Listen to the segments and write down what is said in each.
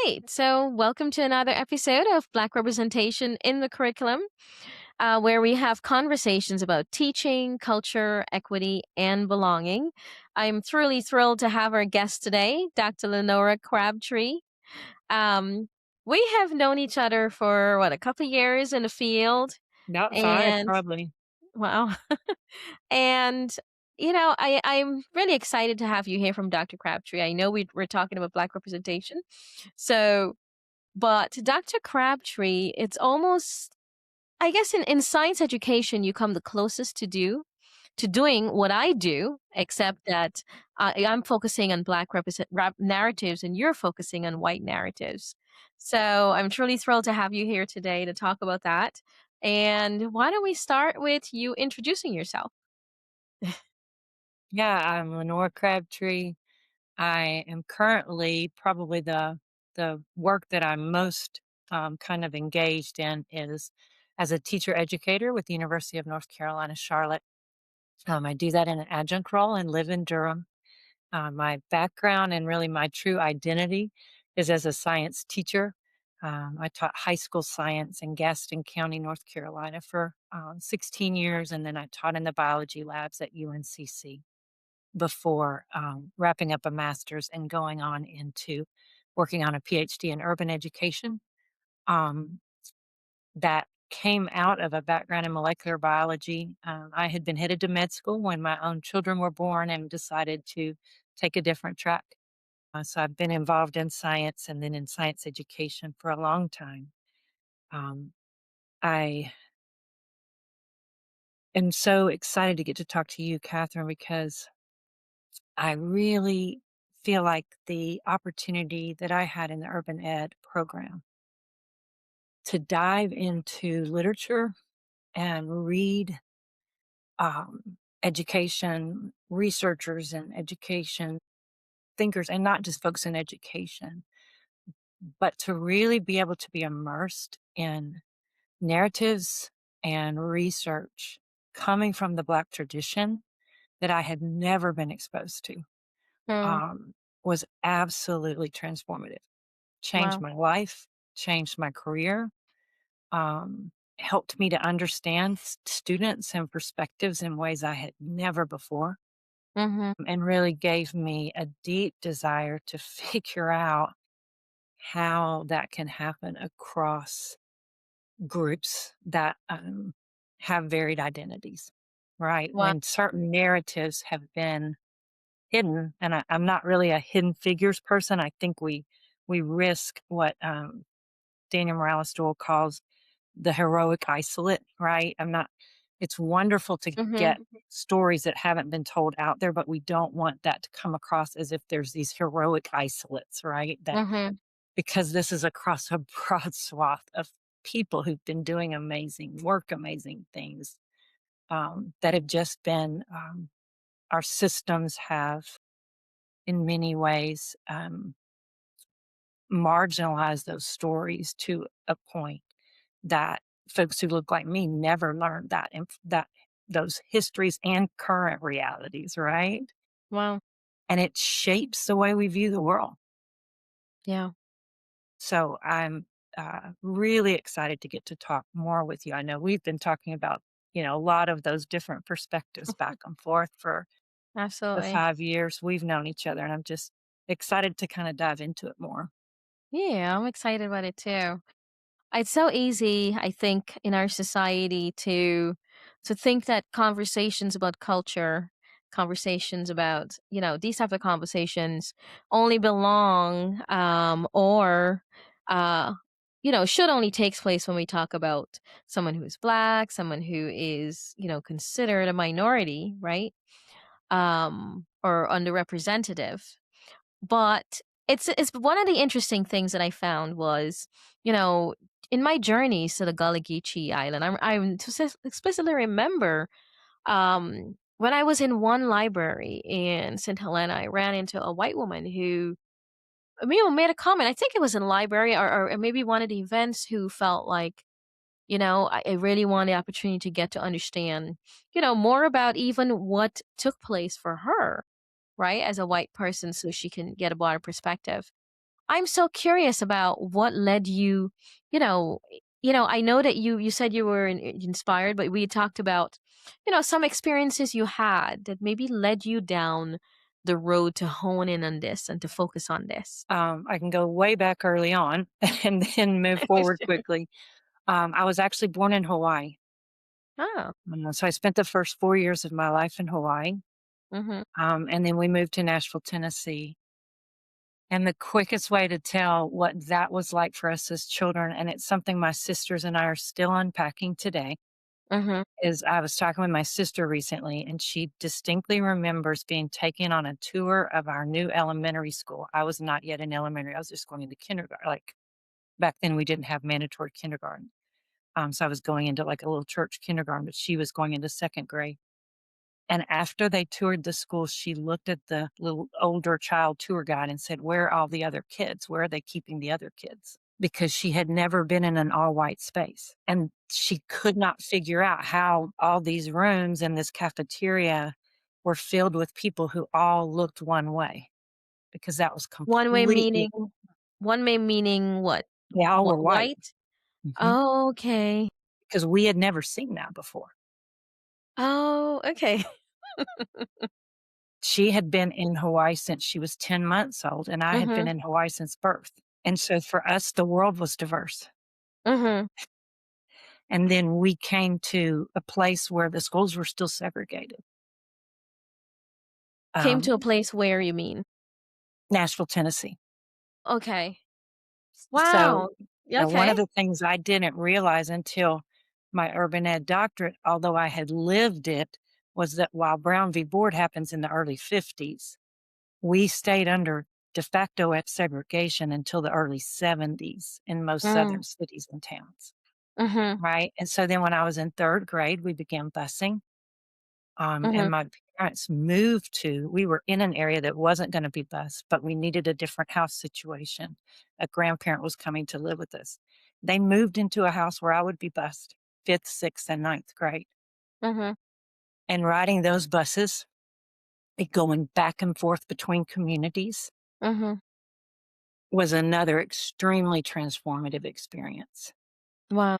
right. So, welcome to another episode of Black Representation in the Curriculum, where we have conversations about teaching, culture, equity, and belonging. I'm truly thrilled to have our guest today, Dr. Lenora Crabtree. Um, we have known each other for a couple of years in the field, Not 5, and probably. wow. And I'm really excited to have you here from Dr. Crabtree. I know we're talking about Black representation, so. But Dr. Crabtree, it's almost, I guess, in science education, you come the closest to doing what I do, except that I'm focusing on Black narratives and you're focusing on white narratives. So I'm truly thrilled to have you here today to talk about that. And why don't we start with you introducing yourself? Yeah, I'm Lenora Crabtree. I am currently probably the work that I'm most, kind of engaged in is as a teacher educator with the University of North Carolina, Charlotte. I do that in an adjunct role and live in Durham. My background and really my true identity is as a science teacher. I taught high school science in Gaston County, North Carolina for 16 years, and then I taught in the biology labs at UNCC before wrapping up a master's and going on into working on a PhD in urban education. Um, that came out of a background in molecular biology. I had been headed to med school when my own children were born and decided to take a different track. So I've been involved in science and then in science education for a long time. Um, I am so excited to get to talk to you, Catherine, because I really feel like the opportunity that I had in the urban ed program to dive into literature and read education researchers and education thinkers, and not just folks in education, but to really be able to be immersed in narratives and research coming from the Black tradition that I had never been exposed to Hmm. um, was absolutely transformative. Changed Wow. my life, changed my career, helped me to understand students and perspectives in ways I had never before, Mm-hmm. and really gave me a deep desire to figure out how that can happen across groups that have varied identities, right? Wow. When certain narratives have been hidden, and I'm not really a hidden figures person. I think we risk what Daniel Morales Doyle calls the heroic isolate, right? I'm not It's wonderful to Mm-hmm. get stories that haven't been told out there, but we don't want that to come across as if there's these heroic isolates, right? That Mm-hmm. because this is across a broad swath of people who've been doing amazing work, amazing things, that have just been, our systems have in many ways marginalized those stories to a point that folks who look like me never learned that those histories and current realities, right? Wow. And it shapes the way we view the world. Yeah. So I'm really excited to get to talk more with you. I know we've been talking about, a lot of those different perspectives back and forth for the Absolutely. 5 years we've known each other, and I'm just excited to kind of dive into it more. Yeah, I'm excited about it too. It's so easy, I think, in our society to think that conversations about culture, conversations about, these type of conversations only belong or should only takes place when we talk about someone who is black, someone who is, considered a minority, right? Or underrepresentative. But it's one of the interesting things that I found was, you know, in my journeys to the Gullah Geechee Island, explicitly remember when I was in one library in St. Helena, I ran into a white woman who made a comment. I think it was in the library or maybe one of the events who felt like, I really want the opportunity to get to understand, more about even what took place for her, right, as a white person, so she can get a broader perspective. I'm so curious about what led you, you know, I know that you said you were inspired, but we talked about, some experiences you had that maybe led you down the road to hone in on this and to focus on this. I can go way back early on and then move forward quickly. I was actually born in Hawaii. Oh. So I spent the first 4 years of my life in Hawaii. Mhm. And then we moved to Nashville, Tennessee. And the quickest way to tell what that was like for us as children, and it's something my sisters and I are still unpacking today, Mhm. is I was talking with my sister recently, and she distinctly remembers being taken on a tour of our new elementary school. I was not yet in elementary, I was just going into kindergarten. Like back then, we didn't have mandatory kindergarten. So I was going into like a little church kindergarten, but she was going into second grade. And after they toured the school, she looked at the little older child tour guide and said, "Where are all the other kids? Where are they keeping the other kids?" Because she had never been in an all white space. And she could not figure out how all these rooms and this cafeteria were filled with people who all looked one way because that was One way completely, meaning one way meaning what? they all were white. White? Mhm. Oh, okay. Because we had never seen that before. Oh, okay. She had been in Hawaii since she was 10 months old, and I had been Mhm. in Hawaii since birth. And so for us, the world was diverse. Mhm. And then we came to a place where the schools were still segregated. Came to a Um, place where you mean? Nashville, Tennessee. Okay. So, Wow. one Okay. of the things I didn't realize until my urban ed doctorate, although I had lived it, was that while Brown v. Board happens in the early 50s, we stayed under de facto segregation until the early 70s in most Mm. southern cities and towns, Mhm. right? And so then when I was in 3rd grade, we began busing. And Mhm. my parents moved to, we were in an area that wasn't going to be bused, but we needed a different house situation. A grandparent was coming to live with us. They moved into a house where I would be bused 5th, 6th, and 9th grade. Mhm. And riding those buses, going back and forth between communities Mhm. was another extremely transformative experience. Wow.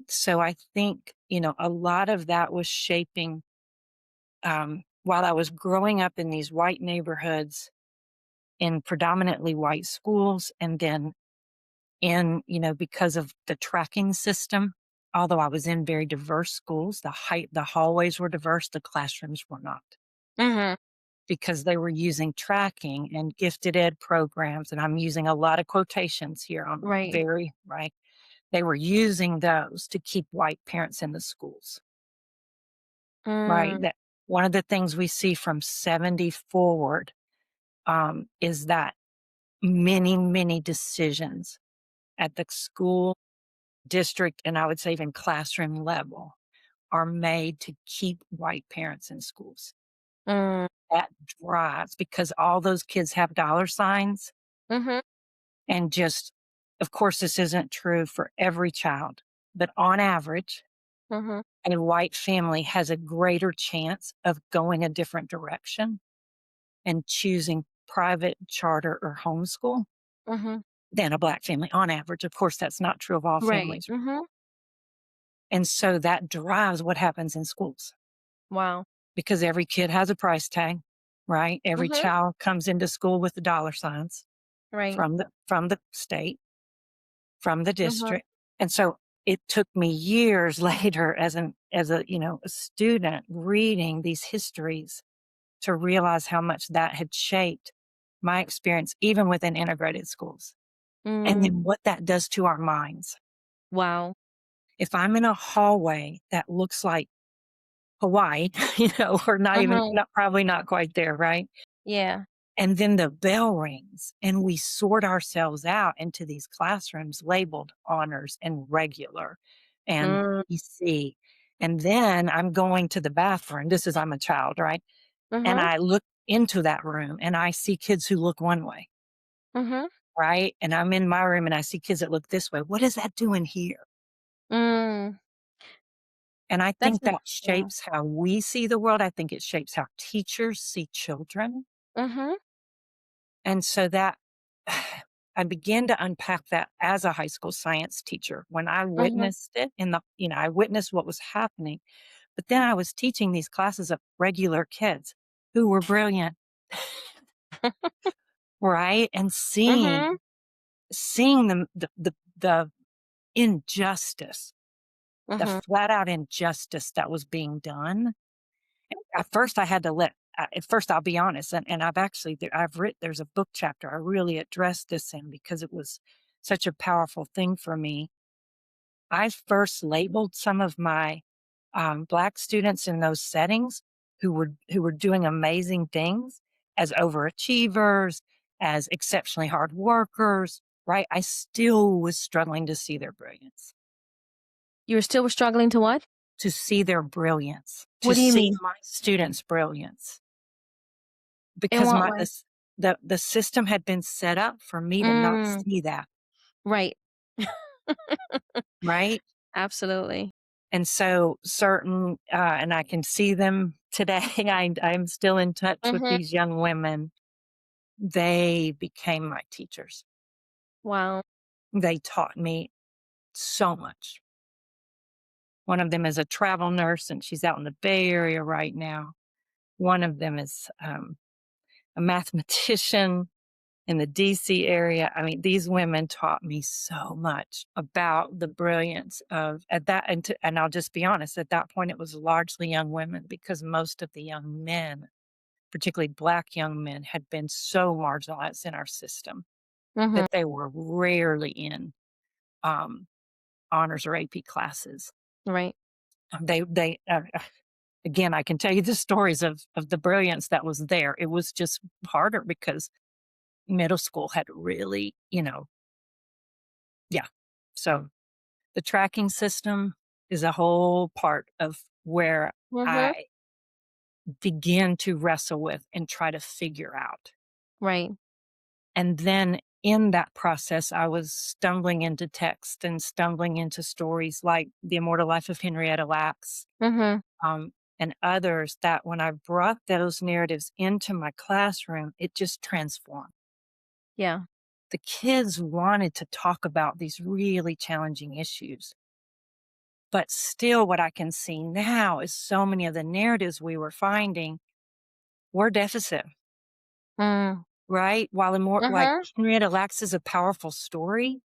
So I think, a lot of that was shaping while I was growing up in these white neighborhoods in predominantly white schools, and then because of the tracking system, although I was in very diverse schools, the hallways were diverse, the classrooms were not Mhm. because they were using tracking and gifted ed programs. And I'm using a lot of quotations here on Right. very, right. They were using those to keep white parents in the schools, right? Mm. That one of the things we see from 70 forward is that many, many decisions at the school, district, and I would say even classroom level are made to keep white parents in schools. Mm. That drives because all those kids have dollar signs Mhm. and just, of course, this isn't true for every child, but on average, Mhm. a white family has a greater chance of going a different direction and choosing private, charter, or homeschool Mhm. than a black family on average. Of course, that's not true of all Right. families. Mhm. And so that drives what happens in schools Wow. because every kid has a price tag, right? Every Mhm. child comes into school with the dollar signs Right. from the state, from the Mhm. district. And so it took me years later as a student reading these histories to realize how much that had shaped my experience even within integrated schools. And Mm. then what that does to our minds. Wow. If I'm in a hallway that looks like Hawaii, or not even, Mhm. not probably not quite there, right? Yeah. And then the bell rings and we sort ourselves out into these classrooms labeled honors and regular and Mm. PC. And then I'm going to the bathroom. I'm a child, right? And Mhm. I look into that room and I see kids who look one way, Mhm. right? And I'm in my room and I see kids that look this way. What is that doing here? Mm. And I That's think that yeah. shapes how we see the world. I think it shapes how teachers see children. Mhm. And so that I began to unpack that as a high school science teacher when I Mhm. witnessed it I witnessed what was happening. But then I was teaching these classes of regular kids who were brilliant, right? And Mhm. seeing the injustice, the Mhm. flat out injustice that was being done. At first, I had to at first, I'll be honest, and I've actually, there's a book chapter I really addressed this in because it was such a powerful thing for me. I first labeled some of my Black students in those settings who were doing amazing things as overachievers, as exceptionally hard workers, right? I still was struggling to see their brilliance, You were still struggling to what? to What do you see mean? my students' brilliance In because what way? the system had been set up for me to not Mm, see that, right. right? Absolutely. And so and I can see them today. I'm still in touch with Mhm. these young women. They became my teachers. Wow. They taught me so much. One of them is a travel nurse, and she's out in the Bay Area right now. One of them is a mathematician in the DC area. I mean, these women taught me so much about the brilliance of at that and I'll just be honest, at that point it was largely young women because most of the young men, particularly Black young men, had been so marginalized in our system Mhm. that they were rarely in um, honors or AP classes. Right. They again, I can tell you the stories of the brilliance that was there. It was just harder because middle school had really, yeah. So the tracking system is a whole part of where Mhm. I begin to wrestle with and try to figure out. Right. And then in that process, I was stumbling into text and stumbling into stories like The Immortal Life of Henrietta Lacks, Mhm. and others that when I brought those narratives into my classroom, it just transformed. Yeah. The kids wanted to talk about these really challenging issues. But still, what I can see now is so many of the narratives we were finding were deficit, Mm. right? While more like Mhm. Henrietta Lacks is a powerful story,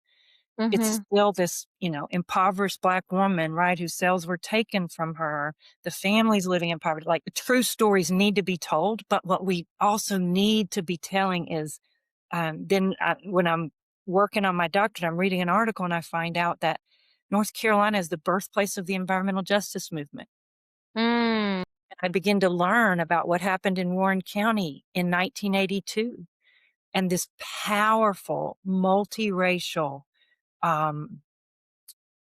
it's Mhm. still this, impoverished Black woman, right, whose cells were taken from her. The family's living in poverty. Like, the true stories need to be told, but what we also need to be telling is, when I'm working on my doctorate, I'm reading an article and I find out that North Carolina is the birthplace of the environmental justice movement. Mm. I begin to learn about what happened in Warren County in 1982 and this powerful multiracial um,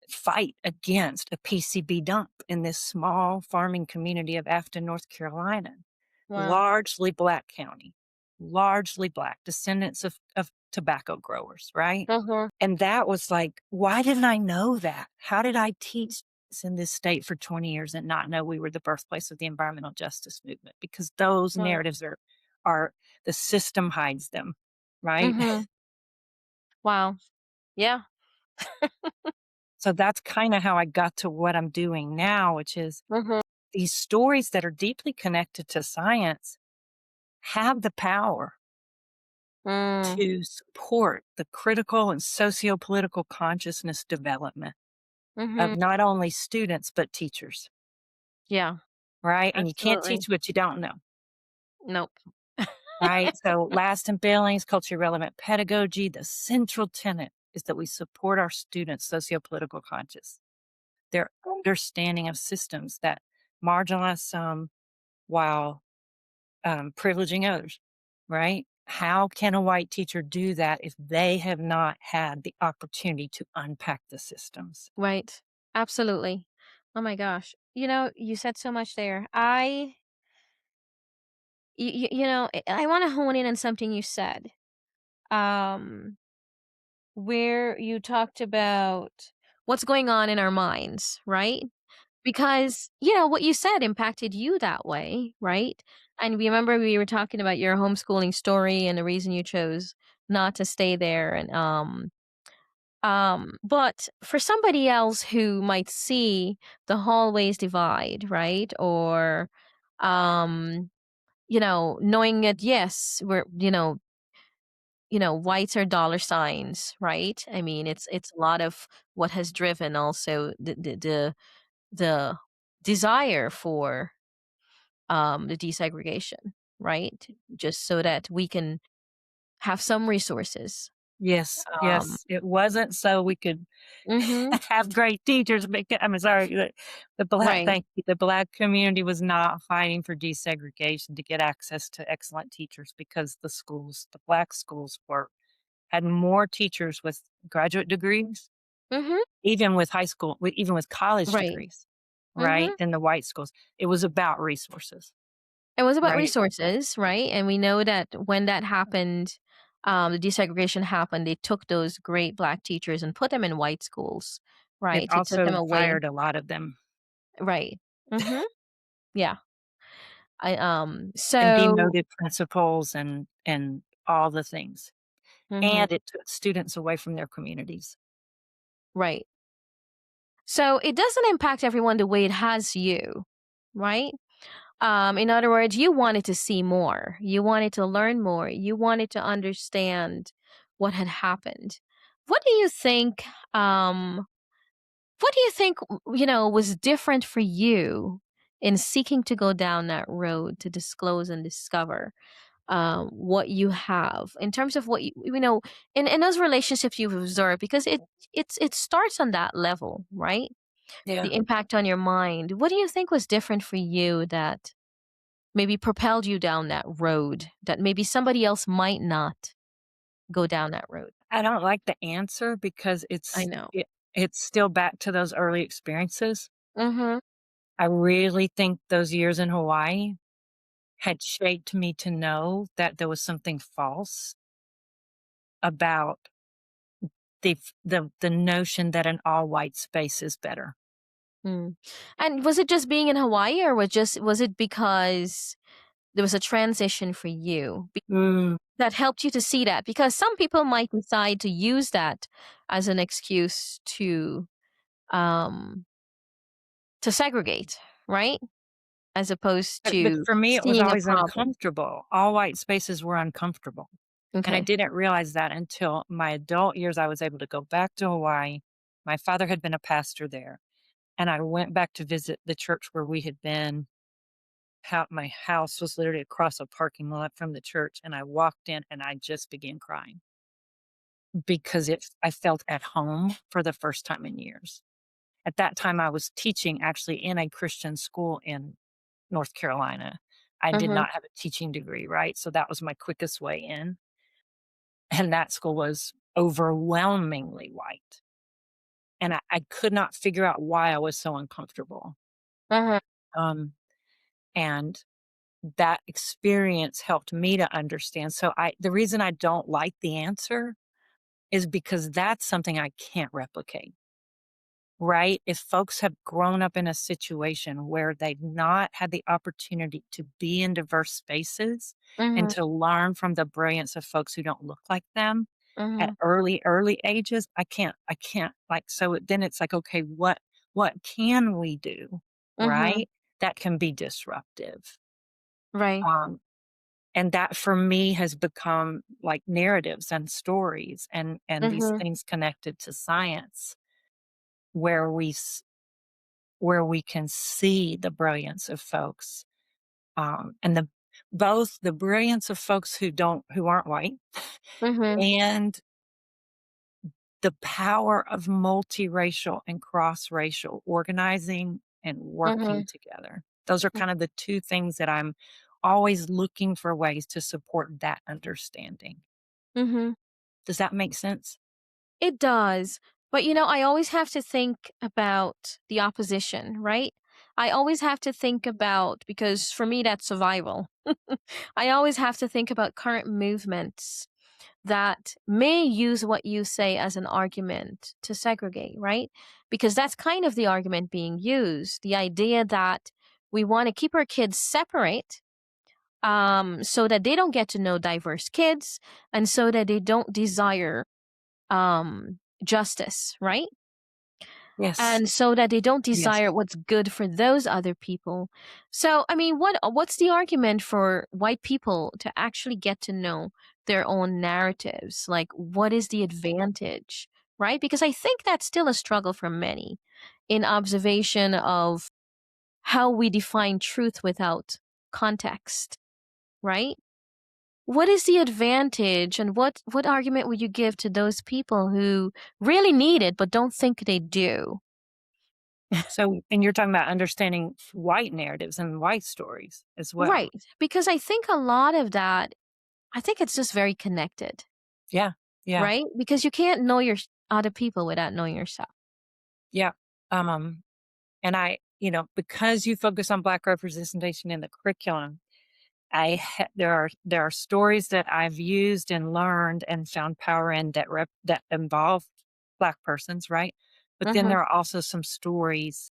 fight against a PCB dump in this small farming community of Afton, North Carolina, Wow. largely Black county, largely Black, descendants of tobacco growers, right? Mhm. And that was like, why didn't I know that? How did I teach this in this state for 20 years and not know we were the birthplace of the environmental justice movement? Because those Wow. narratives are the system hides them, right? Mhm. Wow. Yeah. So that's kind of how I got to what I'm doing now, which is Mhm. these stories that are deeply connected to science have the power Mm. to support the critical and socio-political consciousness development of Mhm. not only students but teachers, Yeah. right? And you can't Absolutely. teach what you don't know, Nope. right? So last in Billings, culturally relevant pedagogy, the central tenet is that we support our students' socio-political conscious, their understanding of systems that marginalize some while privileging others, right? How can a white teacher do that if they have not had the opportunity to unpack the systems? Right. Absolutely. Oh my gosh. You said so much there. I want to hone in on something you said. Um, where you talked about what's going on in our minds, right? Because, what you said impacted you that way, right? And remember we were talking about your homeschooling story and the reason you chose not to stay there. And but for somebody else who might see the hallways divide, right? Or knowing that yes, we're whites are dollar signs, right? I mean, it's a lot of what has driven also the desire for the desegregation, right? Just so that we can have some resources. Yes, Um, yes. It wasn't so we could mhm, have great teachers. I'm sorry, right. the Black community was not fighting for desegregation to get access to excellent teachers because the Black schools had more teachers with graduate degrees, Mhm, even with college right. degrees, right, Mhm. than the white schools. It was about resources, It was about right? resources, right? And we know that when that happened, the desegregation happened, they took those great Black teachers and put them in white schools, It right? To took them also away. fired a lot of them Right. Mhm. Yeah. and So demoted principals and all the things, mhm, and it took students away from their communities. right. So it doesn't impact everyone the way it has you, right? In other words, you wanted to see more. You wanted to learn more. You wanted to understand what had happened. What do you think? What do you think? Was different for you in seeking to go down that road to disclose and discover what you have in terms of what in those relationships you've observed, because it starts on that level, right? Yeah. The impact on your mind. What do you think was different for you that maybe propelled you down that road that maybe somebody else might not go down that road? I don't like the answer because I know. it's still back to those early experiences. Mhm. I really think those years in Hawaii had shaped me to know that there was something false about the notion that an all-white space is better. Mm. And was it just being in Hawaii, or was it because there was a transition for you Mm. that helped you to see that? Because some people might decide to use that as an excuse um to segregate, right? As opposed But to for me, it was seeing a always problem. uncomfortable. All white spaces were uncomfortable, and I Okay. didn't realize that until my adult years. I was able to go back to Hawaii. My father had been a pastor there, and I went back to visit the church where we had been. How my house was literally across a parking lot from the church, and I walked in and I just began crying because I felt at home for the first time in years. At that time, I was teaching actually in a Christian school in North Carolina. I did Mhm. not have a teaching degree, right? So that was my quickest way in. And that school was overwhelmingly white. And I could not figure out why I was so uncomfortable. Mhm. Um, and that experience helped me to understand. So the reason I don't like the answer is because that's something I can't replicate. Right? If folks have grown up in a situation where they've not had the opportunity to be in diverse spaces and Mhm. to learn from the brilliance of folks who don't look like them at Mhm. early ages, I can't like so then it's like, okay, what can we do? Mhm. Right? That can be disruptive. Right. Um, and that for me has become like narratives and stories and these Mhm. things connected to science where where we can see the brilliance of folks, and both the brilliance of folks who aren't white Mhm. and the power of multiracial and cross-racial organizing and working Mhm. together. Those are kind of the 2 things that I'm always looking for ways to support that understanding. Mhm. Does that make sense? It does. But I always have to think about the opposition, right? I always have to think about, because for me that's survival. I always have to think about current movements that may use what you say as an argument to segregate, right? Because that's kind of the argument being used. The idea that we want to keep our kids separate so that they don't get to know diverse kids and so that they don't desire justice, right? Yes. And so that they don't Yes. desire what's good for those other people. So, I mean, what's the argument for white people to actually get to know their own narratives? Like, what is the advantage, right? Because I think that's still a struggle for many in observation of how we define truth without context, right? What is the advantage and what argument would you give to those people who really need it but don't think they do? So, and you're talking about understanding white narratives and white stories as well. Right, because I think a lot of that, I think it's just very connected, Yeah. Yeah. right? Because you can't know your other people without knowing yourself. Yeah. Um, and because you focus on Black representation in the curriculum, there are stories that I've used and learned and found power in that involve Black persons, right? But then Mhm, there are also some stories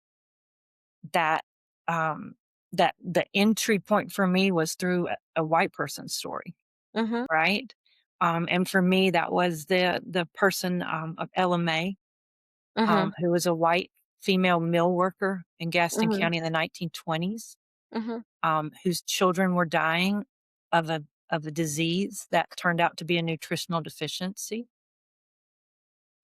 that that the entry point for me was through a white person's story, mhm, right? And for me, that was the person of Ella May, mhm, who was a white female mill worker in Gaston mhm, County in the 1920s, mhm, whose children were dying of a disease that turned out to be a nutritional deficiency.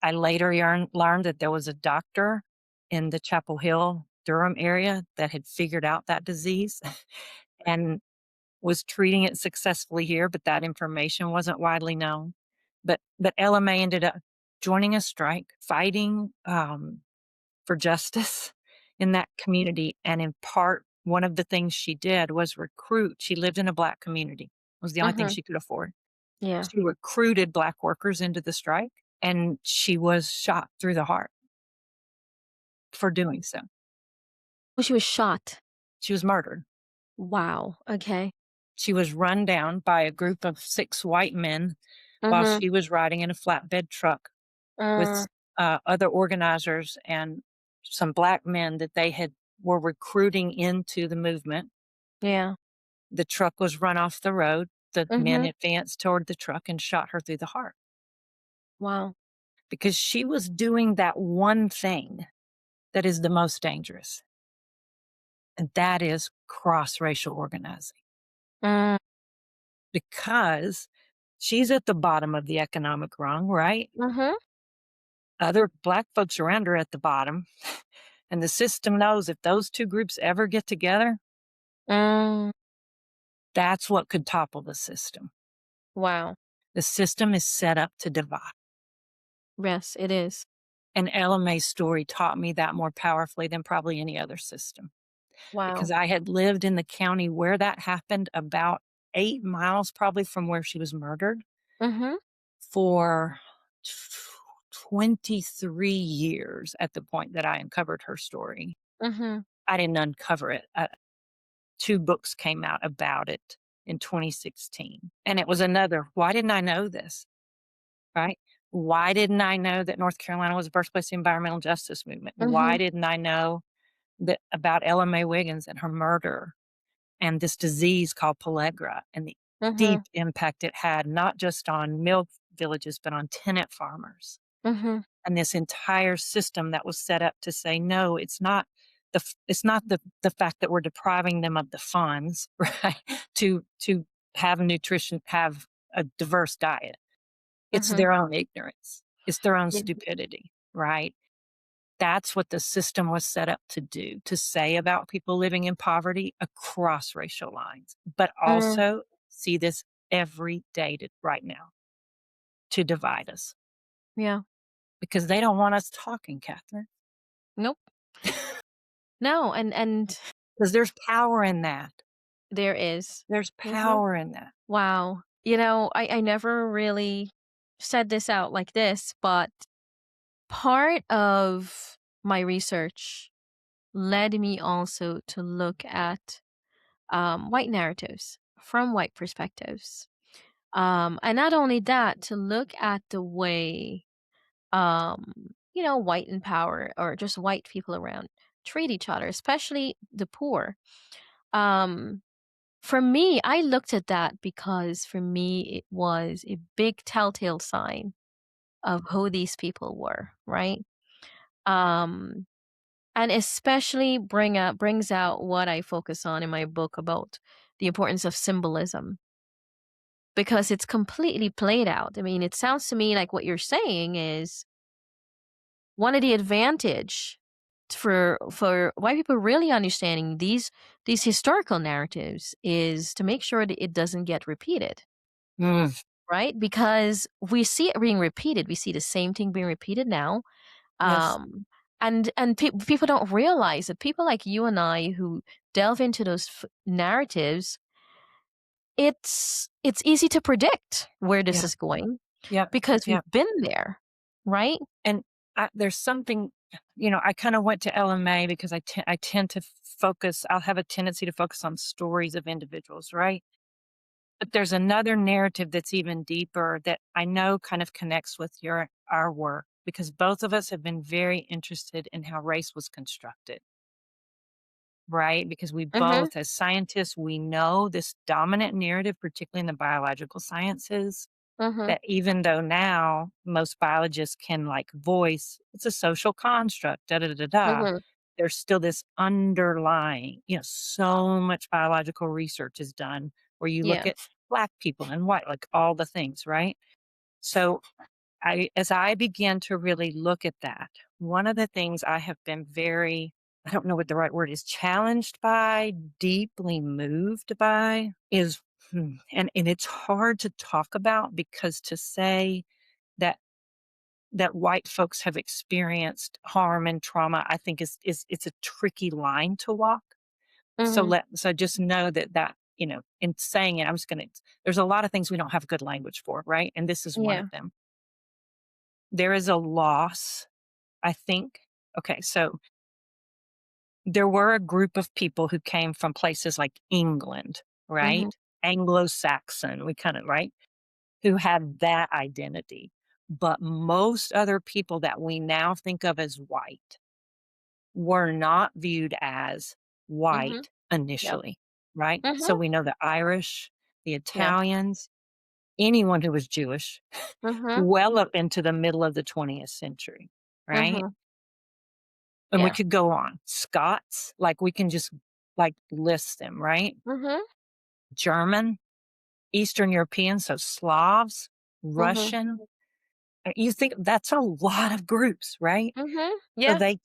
I later learned that there was a doctor in the Chapel Hill, Durham area that had figured out that disease and was treating it successfully here, but that information wasn't widely known. But LMA ended up joining a strike, fighting for justice in that community. And in part, one of the things she did was recruit. She lived in a Black community. It was the only thing mhm. she could afford. Yeah. She recruited Black workers into the strike, and she was shot through the heart for doing so. Well, she was shot. She was murdered. Wow, okay. She was run down by a group of 6 white men while Mhm, she was riding in a flatbed truck with, other organizers and some Black men that they had were recruiting into the movement. yeah. The truck was run off the road. The men Mhm, advanced toward the truck and shot her through the heart wow. because she was doing that one thing that is the most dangerous, and that is cross-racial organizing, Mm, because she's at the bottom of the economic rung, right? mhm, Other Black folks around her at the bottom, and the system knows if those 2 groups ever get together, mm, that's what could topple the system. wow. The system is set up to divide. Yes, it is. And Ella Mae's story taught me that more powerfully than probably any other system, because Wow. I had lived in the county where that happened, about 8 miles probably from where she was murdered, Mhm, for 23 years at the point that I uncovered her story. mhm, I didn't uncover it. 2 books came out about it in 2016, and it was another, "Why didn't I know this?" Right? Why didn't I know that North Carolina was the birthplace of the environmental justice movement? Why mhm, didn't I know that about Ella Mae Wiggins and her murder and this disease called Pellagra and the mhm, deep impact it had, not just on mill villages, but on tenant farmers, mhm, and this entire system that was set up to say, "No, it's not the fact that we're depriving them of the funds," right, to have a diverse diet. It's mhm. their own ignorance. It's their own Yeah. stupidity, right? That's what the system was set up to do, to say about people living in poverty across racial lines, but Mm, also see this every day right now to divide us yeah. because they don't want us talking, Catherine. Nope. No, and Because there's power in that. there is. There's Mhm. power in that. Wow. I never really said this out like this, but part of my research led me also to look at white narratives from white perspectives. And not only that, to look at the way, white in power or just white people around treat each other, especially the poor. Um, For me, I looked at that because for me it was a big telltale sign of who these people were, right? Um, and especially brings out what I focus on in my book about the importance of symbolism because it's completely played out. I mean, it sounds to me like what you're saying is one of the advantage for white people really understanding these historical narratives is to make sure that it doesn't get repeated, Mm, right? Because we see it being repeated. We see the same thing being repeated now. yes. Um, and people don't realize that people like you and I who delve into those narratives, it's easy to predict where this Yeah. is going Yeah. because Yeah. we've been there, right? And there's something, I kind of went to LMA because I tend to focus, I'll have a tendency to focus on stories of individuals, right? But there's another narrative that's even deeper that I know kind of connects with our work because both of us have been very interested in how race was constructed, right? Because we Mhm. both, as scientists, we know this dominant narrative, particularly in the biological sciences, Mhm. that even though now most biologists can like voice it's a social construct, da da da da, da, Mhm. there's still this underlying, so much biological research is done where you look Yeah. at black people and white, like all the things, right? So as I began to really look at that, one of the things I have been very, I don't know what the right word is, challenged by, deeply moved by is, and it's hard to talk about because to say that white folks have experienced harm and trauma, I think is it's a tricky line to walk. Mhm. So just know that, in saying it, I'm just gonna there's a lot of things we don't have good language for, right? And this is one Yeah. of them. There is a loss, I think. Okay, so there were a group of people who came from places like England, Mhm. right? Anglo-Saxon, we kind of, right? Who had that identity. But most other people that we now think of as white were not viewed as Mhm. white Yep. initially, right? So Mhm. we know the Irish, the Yeah. Italians, anyone who was Jewish, Mhm. well up into the middle of the 20th century, right? Mhm. And we Yeah. could go on. Scots, like we can just like list them, right? Mhm. German, Eastern European, so Slavs, Mhm. Russian. You think that's a lot of groups, right? Mhm. So Yeah. they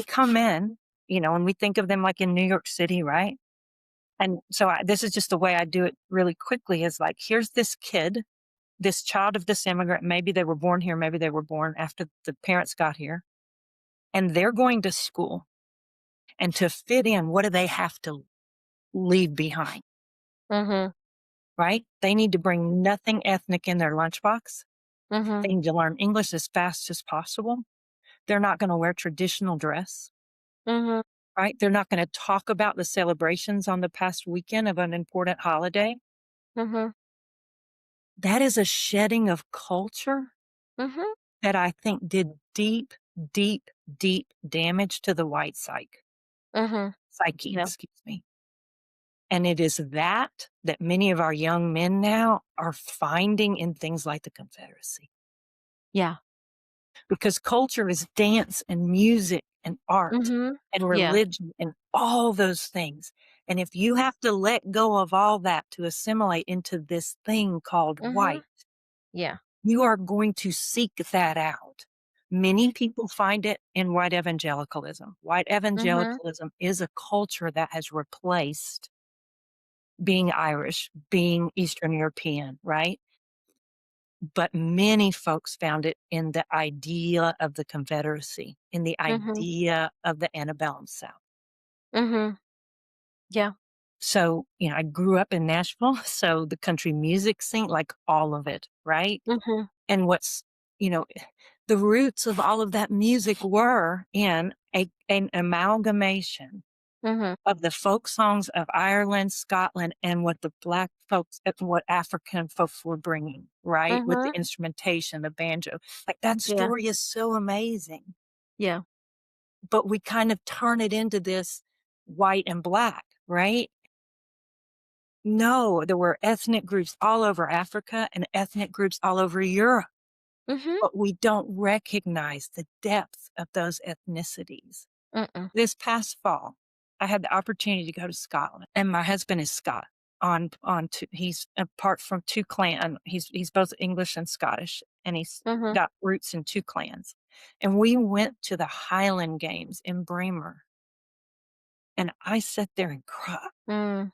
come in, and we think of them like in New York City, right? And so this is just the way I do it really quickly is like, here's this kid, this child of this immigrant. Maybe they were born here, maybe they were born after the parents got here, and they're going to school. And to fit in, what do they have to leave behind, Mhm. right? They need to bring nothing ethnic in their lunchbox. Mhm. They need to learn English as fast as possible. They're not going to wear traditional dress, Mhm. right? They're not going to talk about the celebrations on the past weekend of an important holiday. Mhm. That is a shedding of culture Mhm. that I think did deep, deep, deep damage to the white Mhm. psyche, Yeah. excuse me. And it is that many of our young men now are finding in things like the Confederacy. Yeah. Because culture is dance and music and art Mhm. and Yeah. religion and all those things. And if you have to let go of all that to assimilate into this thing called Mhm. white, Yeah. you are going to seek that out. Many people find it in white evangelicalism. White Mhm. evangelicalism is a culture that has replaced being Irish, being Eastern European, right? But many folks found it in the idea of the Confederacy, in the Mhm. idea of the antebellum South. Mhm. Yeah. So, I grew up in Nashville, so the country music scene, like all of it, right? Mhm. And you know, the roots of all of that music were in an amalgamation Mhm. of the folk songs of Ireland, Scotland, and what the black folks, what African folks were bringing, right? With the Mhm. instrumentation, the banjo. Like that Yeah. story is so amazing. Yeah. But we kind of turn it into this white and black, right? No, there were ethnic groups all over Africa and ethnic groups all over Europe, Mhm. but we don't recognize the depth of those ethnicities. Mm-mm. This past fall, I had the opportunity to go to Scotland, and my husband is Scot. On two, he's apart from two clan. He's both English and Scottish, and he's Mhm. got roots in two clans. And we went to the Highland Games in Bremer, and I sat there and cried Mm.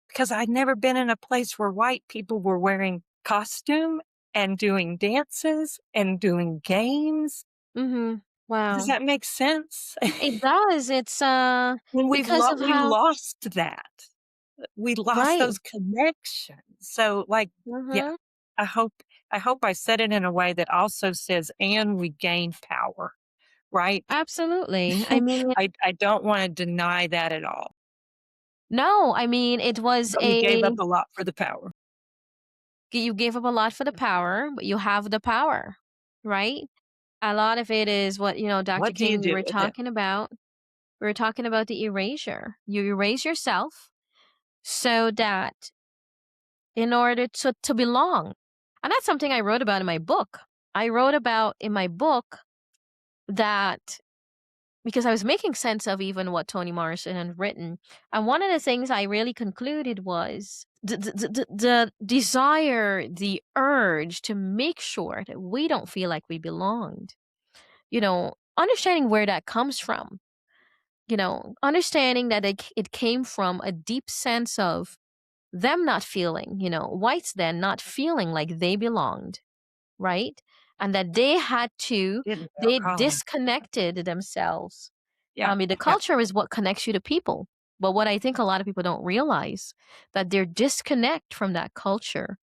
because I'd never been in a place where white people were wearing costume and doing dances and doing games. Mhm. Does Wow. that make sense? It does. It's When because of we how lost that. We lost right. those connections. So, like, yeah, Mhm. I hope I said it in a way that also says, "And we gained power," right? Absolutely. I mean, I don't wanna deny that at all, no, I mean, it was but we gave up a a lot for the power. you gave up a lot for the power, but you have the power, right? A lot of it is what, Dr. What do you King, we do were with it? talking about. We were talking about the erasure. You erase yourself so that in order to belong. And that's something I wrote about in my book. I wrote about in my book that because I was making sense of even what Toni Morrison had written. And one of the things I really concluded was the desire, the urge to make sure that we don't feel like we belonged. Understanding where that comes from, understanding that it came from a deep sense of them not feeling, whites then not feeling like they belonged, right? And that Didn't feel they colonized. disconnected themselves. Yeah, I mean, the yeah. culture is what connects you to people. But what I think a lot of people don't realize that their disconnect from that culture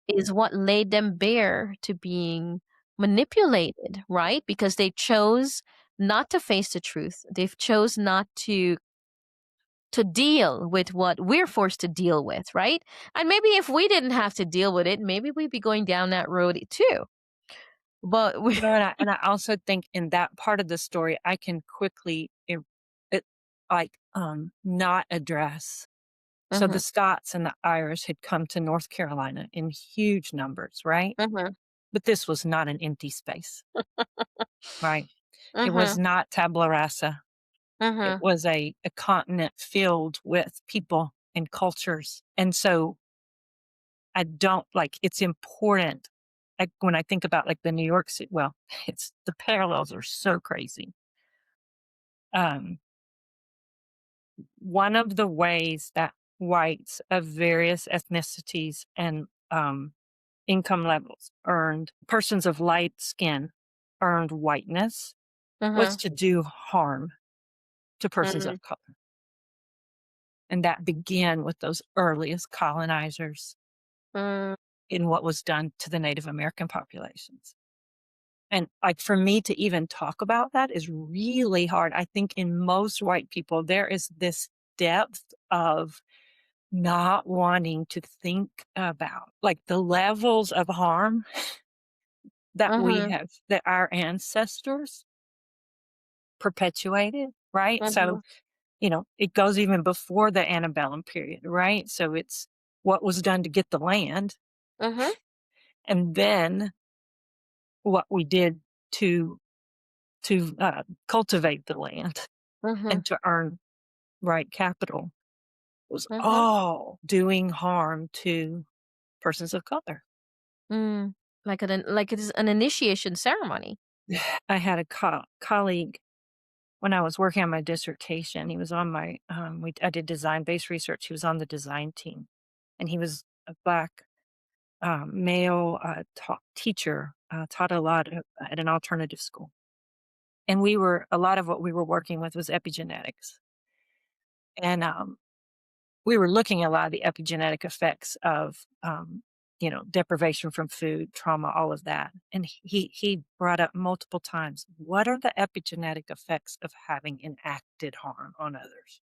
is what laid them bare to being manipulated, right? Because they chose not to face the truth. They've chose not to deal with what we're forced to deal with, right? And maybe if we didn't have to deal with it, maybe we'd be going down that road too. But we And I also think in that part of the story, I can quickly, it like, not address. So the Mhm, Scots and the Irish had come to North Carolina in huge numbers, right? mhm, But this was not an empty space, right? It was mhm, not tabula rasa. It mhm, was a continent filled with people and cultures. And so I don't like it's important. Like when I think about like the New York City, well, it's the parallels are so crazy. Um, one of the ways that whites of various ethnicities and income levels earned persons of light skin earned whiteness was mhm, to do harm to persons mhm, of color. And that began with those earliest colonizers mm, in what was done to the Native American populations. And like for me to even talk about that is really hard. I think in most white people, there is this depth of not wanting to think about like the levels of harm mhm, that our ancestors perpetuated, right? So, mhm, it goes even before the antebellum period, right? So it's what was done to get the land mhm, and then what we did to cultivate the land mhm, and to earn right capital was mhm, all doing harm to persons of color. mm. Like it is an initiation ceremony. I had a colleague when I was working on my dissertation. He was on my I did design based research. He was on the design team, and he was a black male teacher, taught a lot at an alternative school. And a lot of what we were working with was epigenetics. And we were looking at a lot of the epigenetic effects of, deprivation from food, trauma, all of that. And he brought up multiple times, what are the epigenetic effects of having enacted harm on others?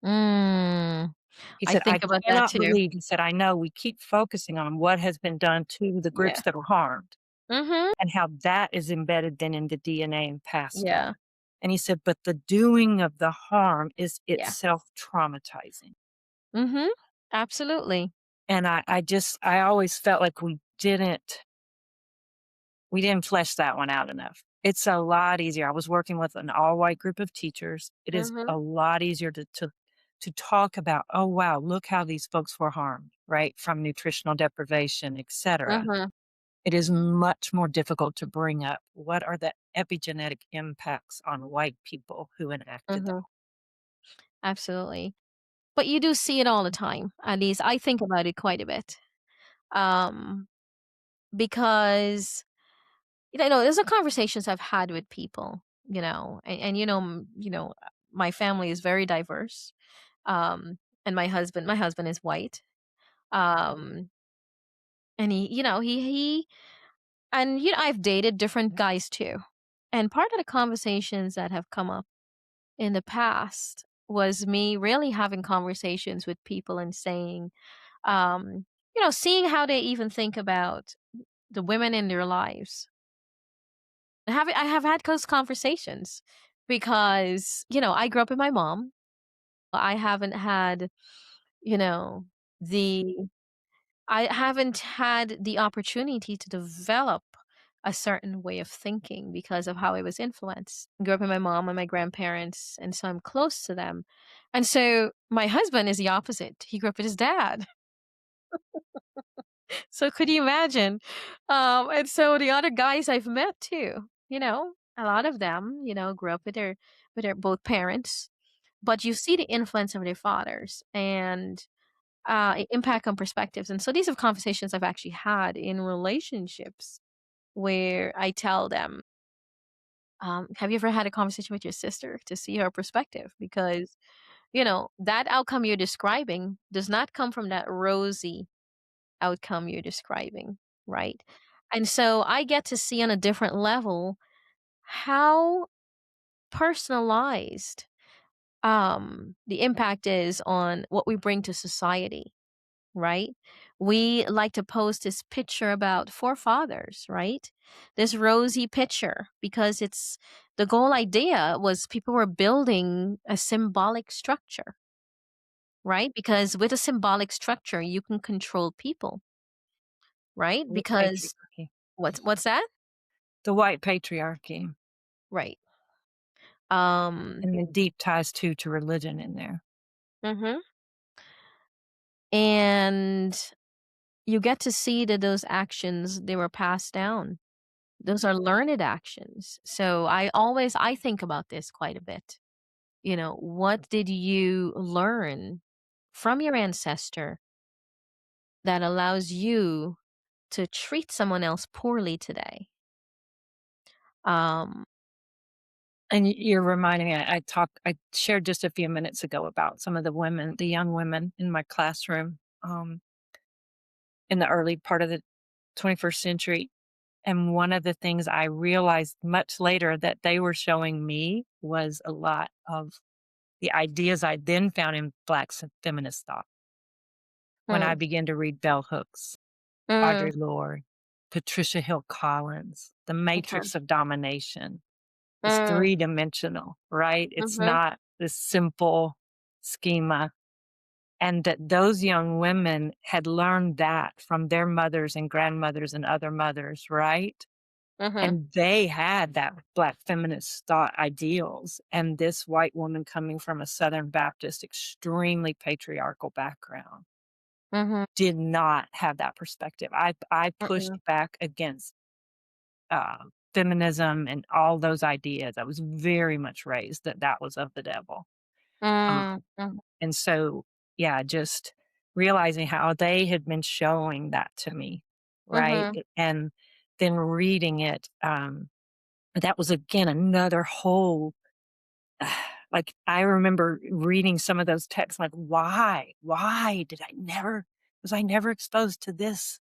Mm. He I said, I think about that cannot too. believe, he said, I know we keep focusing on what has been done to the Yeah. groups that were harmed Mhm. and how that is embedded then in the DNA and passed Yeah. on. And he said, but the doing of the harm is Yeah. itself traumatizing. Mhm. Absolutely. And I always felt like we didn't flesh that one out enough. It's a lot easier. I was working with an all-white group of teachers. It is a Mhm. lot easier to talk about, "Oh, wow, look how these folks were harmed," right, from nutritional deprivation, etcetera. Mhm. It is much more difficult to bring up what are the epigenetic impacts on white people who enacted that. Mhm. Absolutely. But you do see it all the time. At least I think about it quite a bit. Um, because there's a conversations I've had with people, and my family is very diverse. And my husband is white. Um, and I've dated different guys too. And part of the conversations that have come up in the past was me really having conversations with people and saying, seeing how they even think about the women in their lives. I have had those conversations because, I grew up with my mom. I haven't had, you know, the I haven't had the opportunity to develop a certain way of thinking because of how I was influenced. I grew up with my mom and my grandparents, and so I'm close to them. And so my husband is the opposite. He grew up with his dad. So could you imagine? And so the other guys I've met too, a lot of them, grew up with their both parents, but you see the influence of their fathers and impact on perspectives. And so these are conversations I've actually had in relationships where I tell them, have you ever had a conversation with your sister to see her perspective? Because, that outcome you're describing does not come from that rosy outcome you're describing, right? And so I get to see on a different level how personalized the impact is on what we bring to society, right? We like to post this picture about forefathers, right? This rosy picture because it's the goal idea was people were building a symbolic structure, right? Because with a symbolic structure, you can control people, right? White Because patriarchy. what's that? The white patriarchy, Right. Um, and the deep ties too to religion in there. mhm. And you get to see that those actions, they were passed down. Those are learned actions. So I think about this quite a bit. What did you learn from your ancestor that allows you to treat someone else poorly today? Um, And you're reminding me, I shared just a few minutes ago about some of the young women in my classroom, in the early part of the 21st century, and one of the things I realized much later that they were showing me was a lot of the ideas I then found in Black feminist thought when I mm, began to read bell hooks, mm, Audre Lorde, Patricia Hill Collins, The mhm, Matrix of Domination. It's mm, three-dimensional, right? It's mhm, not this simple schema, and that those young women had learned that from their mothers and grandmothers and other mothers, right? mhm, And they had that Black feminist thought ideals, and this white woman coming from a Southern Baptist, extremely patriarchal background mhm, did not have that perspective. I pushed mm, back against, feminism and all those ideas. I was very much raised that that was of the devil. Um, mm, mm, and so, yeah, just realizing how they had been showing that to me, right? mhm, And then reading it, that was again another whole like, I remember reading some of those texts like, "Why? Why did I never was I never exposed to these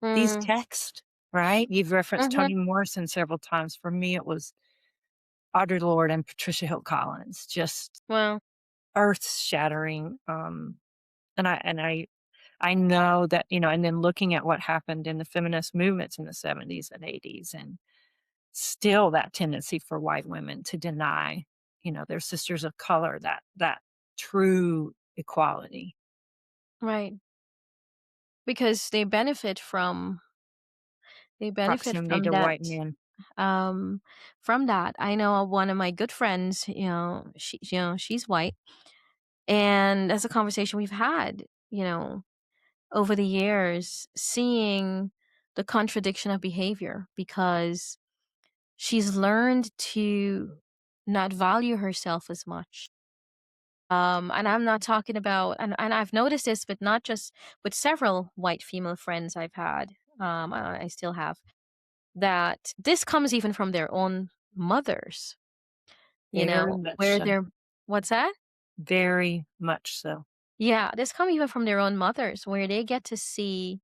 mm, texts?" Right? You've referenced mhm. Toni Morrison several times. For me, it was Audre Lorde and Patricia Hill Collins, just Well, earth-shattering, I know that, and then looking at what happened in the feminist movements in the '70s and '80s, and still that tendency for white women to deny, their sisters of color that true equality. Right. Because they benefit Proximity to white men. um from that. I know one of my good friends, she's white, and that's a conversation we've had, over the years, seeing the contradiction of behavior because she's learned to not value herself as much. And I'm not talking about, and I've noticed this, but not just with several white female friends I've had. I still have that. This comes even from their own mothers. Very much Where so. they're what's that? Very much so. Yeah, this come even from their own mothers, where they get to see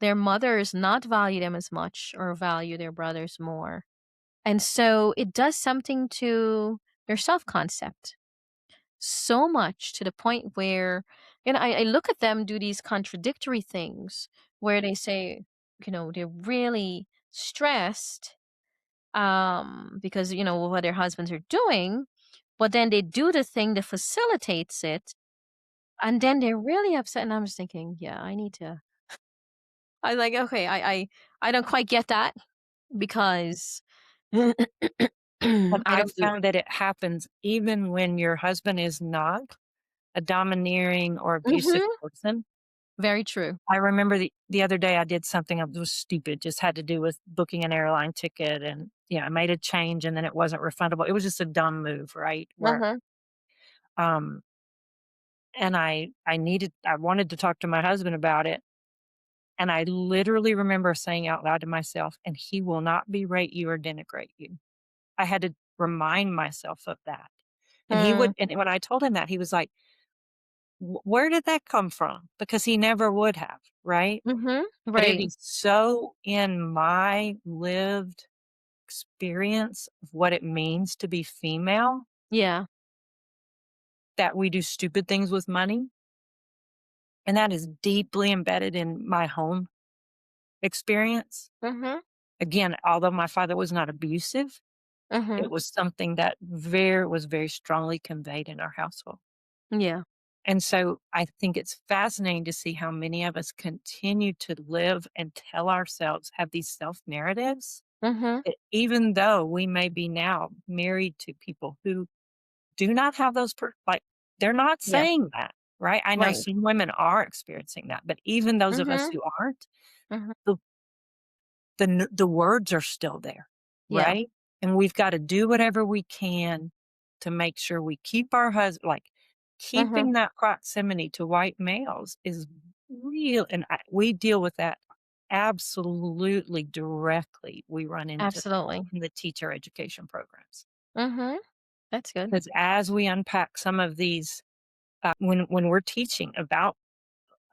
their mothers not value them as much or value their brothers more. And so it does something to their self concept so much to the point where, I look at them do these contradictory things where they say, they're really stressed because, what their husbands are doing, but then they do the thing that facilitates it. And then they're really upset. And I'm just thinking, yeah, I like, okay, I don't quite get that because I And I've don't do found that it happens even when your husband is not a domineering or it. abusive person. Very true. I remember the other day I did something that was stupid, just had to do with booking an airline ticket and, yeah, I made a change and then it wasn't refundable. It was just a dumb move, right? Where, Uh-huh. um, and I wanted to talk to my husband about it. And I literally remember saying out loud to myself, and he will not berate you or denigrate you. I had to remind myself of that. And he Mm, would, and when I told him that, he was like, Where did that come from?" Because he never would have, right? mhm. But it Right. is so in my lived experience of what it means to be female Yeah. that we do stupid things with money, and that is deeply embedded in my home experience. Mhm. Again, although my father was not abusive, it Mhm. was something that was very strongly conveyed in our household. Yeah. And so I think it's fascinating to see how many of us continue to live and tell ourselves, have these self narratives Mhm. that even though we may be now married to people who do not have those, like, they're not Yeah. saying that, right? I know Right. some women are experiencing that, but even those of us Mhm. who aren't, Mhm. the the words are still there, Yeah. right? And we've gotta do whatever we can to make sure we keep our husband, like, Mhm. keeping that proximity to white males is real, and we deal with that absolutely directly. We run into Absolutely. in the teacher education programs. Mhm. That's good. Because as we unpack some of these, when we're teaching about,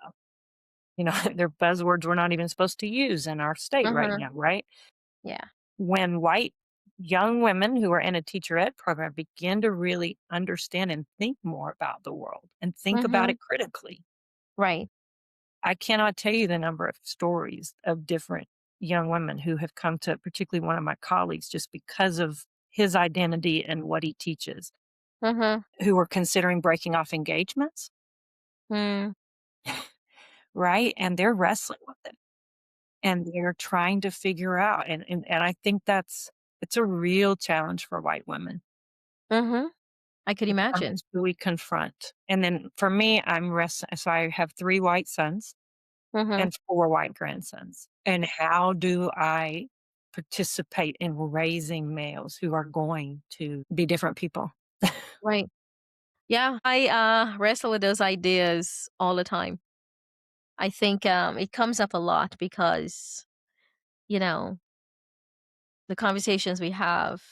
uh, they're buzzwords we're not even supposed to use in our state right Mhm. now, right? Yeah. When white young women who are in a teacher ed program begin to really understand and think more about the world and think about Mhm. it critically, Right. I cannot tell you the number of stories of different young women who have come to, particularly one of my colleagues, just because of his identity and what he teaches, Mhm. who are considering breaking off engagements, Mm. right? And they're wrestling with it and they're trying to figure out. And I think it's a real challenge for white women. Mhm. I could How imagine. much do we confront? And then for me, so I have 3 white sons Mhm. and 4 white grandsons. And how do I participate in raising males who are going to be different people? Right. Yeah. I wrestle with those ideas all the time. I think it comes up a lot because, you know, the conversations we have,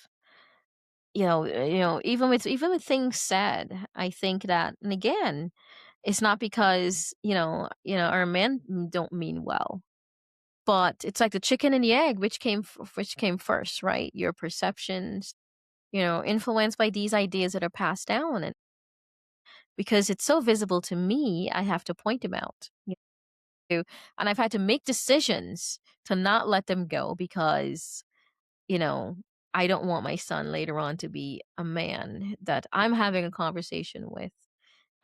even with things said, I think that, and again, it's not because, our men don't mean well, but it's like the chicken and the egg, which came first, right? Your perceptions, influenced by these ideas that are passed down, and because it's so visible to me, I have to point them out. And I've had to make decisions to not let them go because, you know, I don't want my son later on to be a man that I'm having a conversation with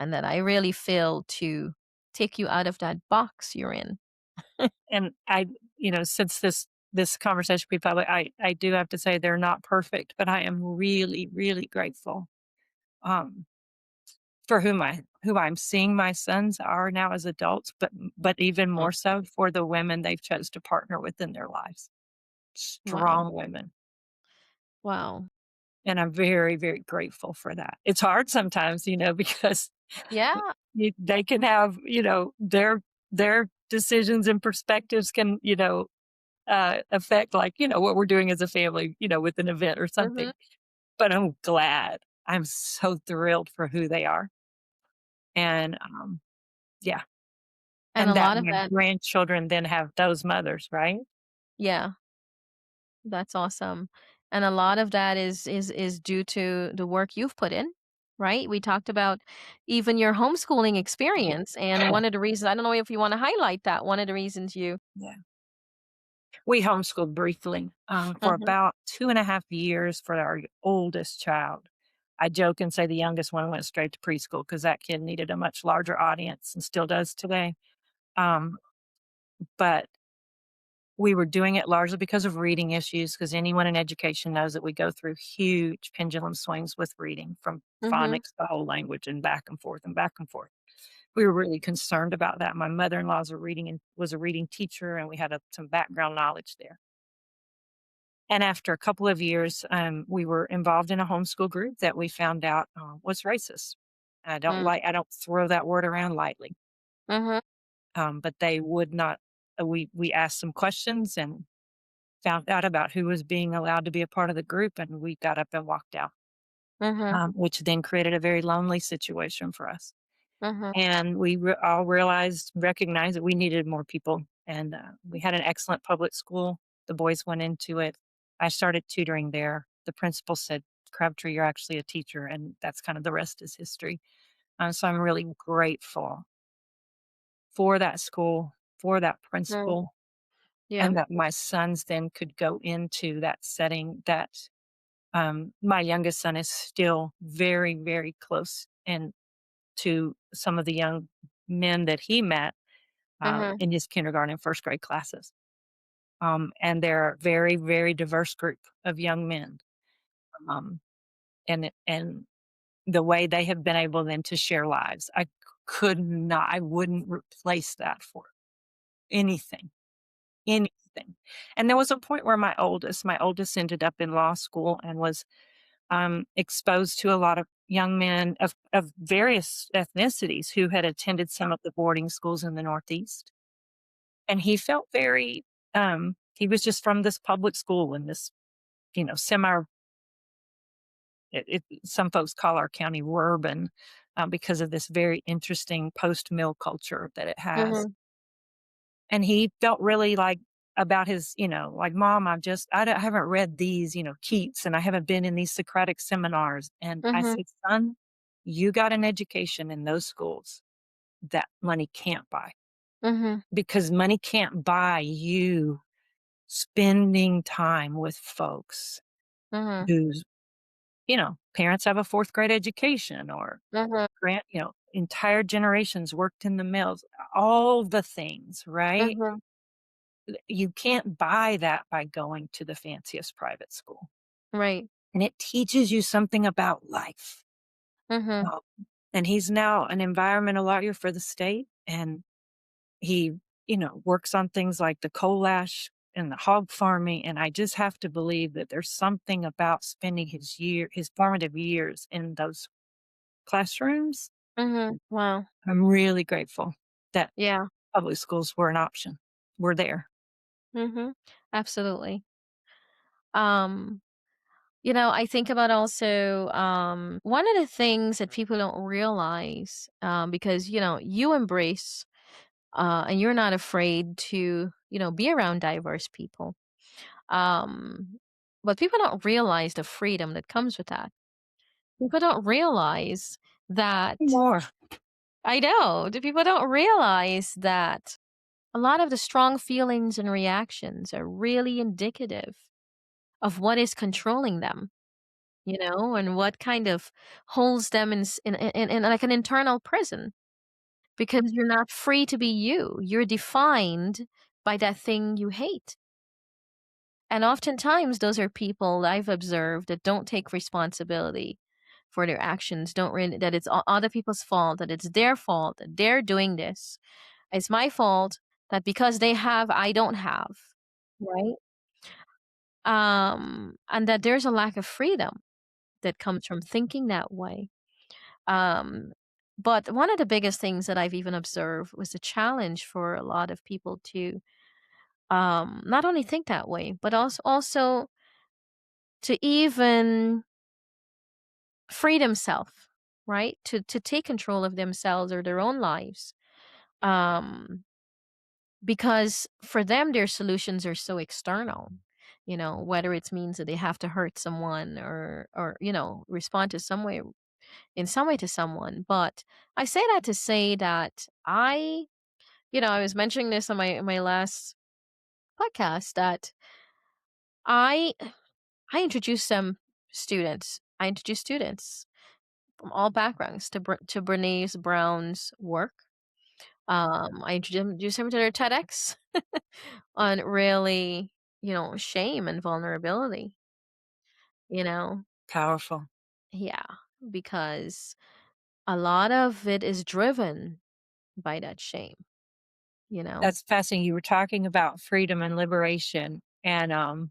and that I really feel to. take you out of that box you're in. And since this conversation will be public, I do have to say they're not perfect, but I am really, really grateful, um, for who I'm seeing my sons are now as adults, but even Mm. more so for the women they've chose to partner with in their lives. Wow. Strong women, Wow. and I'm very, very grateful for that. It's hard sometimes, because Yeah. they can have, their decisions and perspectives can, affect, like, what we're doing as a family, with an event or Mhm. something. But I'm glad. I'm so thrilled for who they are. And yeah. And a And that lot of my that, grandchildren then have those mothers, right? yeah, that's awesome. And a lot of that is due to the work you've put in, right? We talked about even your homeschooling Yeah. experience, and one of the reasons, I don't know if you wanna highlight that, one of the reasons you. Yeah. We homeschooled briefly, for Mhm, about 2.5 years for our oldest child. I joke and say the youngest one went straight to preschool because that kid needed a much larger audience and still does today. Um, but we were doing it largely because of reading issues, because anyone in education knows that we go through huge pendulum swings with reading from mhm, phonics to whole language and back and forth and back and forth. We were really concerned about that. My mother-in-law was a reading teacher, and we had some background knowledge there. And after a couple of years, we were involved in a homeschool group that we found out was racist. mm, I don't throw that word around lightly, mhm, but they would not. We asked some questions and found out about who was being allowed to be a part of the group, and we got up and walked out, mhm, which then created a very lonely situation for us. mhm, And we all recognized that we needed more people. And we had an excellent public school. The boys went into it. I started tutoring there. The principal said, "Crabtree, you're actually a teacher." And that's kind of the rest is history. So I'm really grateful for that school, for that mm, principal, yeah, and that my sons then could go into that setting that my youngest son is still very, very close and to some of the young men that he met mhm, in his kindergarten and first grade classes. And they're a very, very diverse group of young men. Um, and the way they have been able then to share lives, I wouldn't replace that for anything, anything. And there was a point where my oldest ended up in law school and was exposed to a lot of young men of various ethnicities who had attended some of the boarding schools in the Northeast. And he felt he was just from this public school in this, semi, some folks call our county urban, because of this very interesting post mill culture that it has. mhm, And he felt really like about his, like, "Mom, I haven't read these, Keats, and I haven't been in these Socratic seminars." And I mhm, said, "Son, you got an education in those schools that money can't buy, mhm, because money can't buy you spending time with folks mhm, whose, parents have a 4th grade education, or mhm, entire generations worked in the mills, all the things, right? mhm, You can't buy that by going to the fanciest private school. right, And it teaches you something about life." mhm, Um, and he's now an environmental lawyer for the state, and he, works on things like the coal ash and the hog farming, and I just have to believe that there's something about spending his formative years in those classrooms. mhm, wow, I'm really grateful that yeah, public schools were an option. We're there. mhm, absolutely. Um, I think about also, one of the things that people don't realize, because, you embrace, and you're not afraid to, be around diverse people. Um, but people don't realize the freedom that comes with that. People don't realize that, More. I know, the people don't realize that a lot of the strong feelings and reactions are really indicative of what is controlling them, and what kind of holds them in like an internal prison. because you're not free to be you. You're defined by that thing you hate. And oftentimes, those are people I've observed that don't take responsibility for their actions, don't really, that it's other people's fault, that it's their fault, that they're doing this. It's my fault that because they have, I don't have. Right. And that there's a lack of freedom that comes from thinking that way. Um, but one of the biggest things that I've even observed was a challenge for a lot of people to not only think that way, but also to even free themselves, right? To take control of themselves or their own lives. Um, because for them their solutions are so external. Whether it means that they have to hurt someone or respond to some way in some way to someone. But I say that to say that I was mentioning this on my last podcast that I I introduced some students. I introduced students from all backgrounds to Brené Brown's work. I introduced him to their TEDx on really, shame and vulnerability. You know, Powerful. yeah, because a lot of it is driven by that shame. You know. That's fascinating. You were talking about freedom and liberation, and,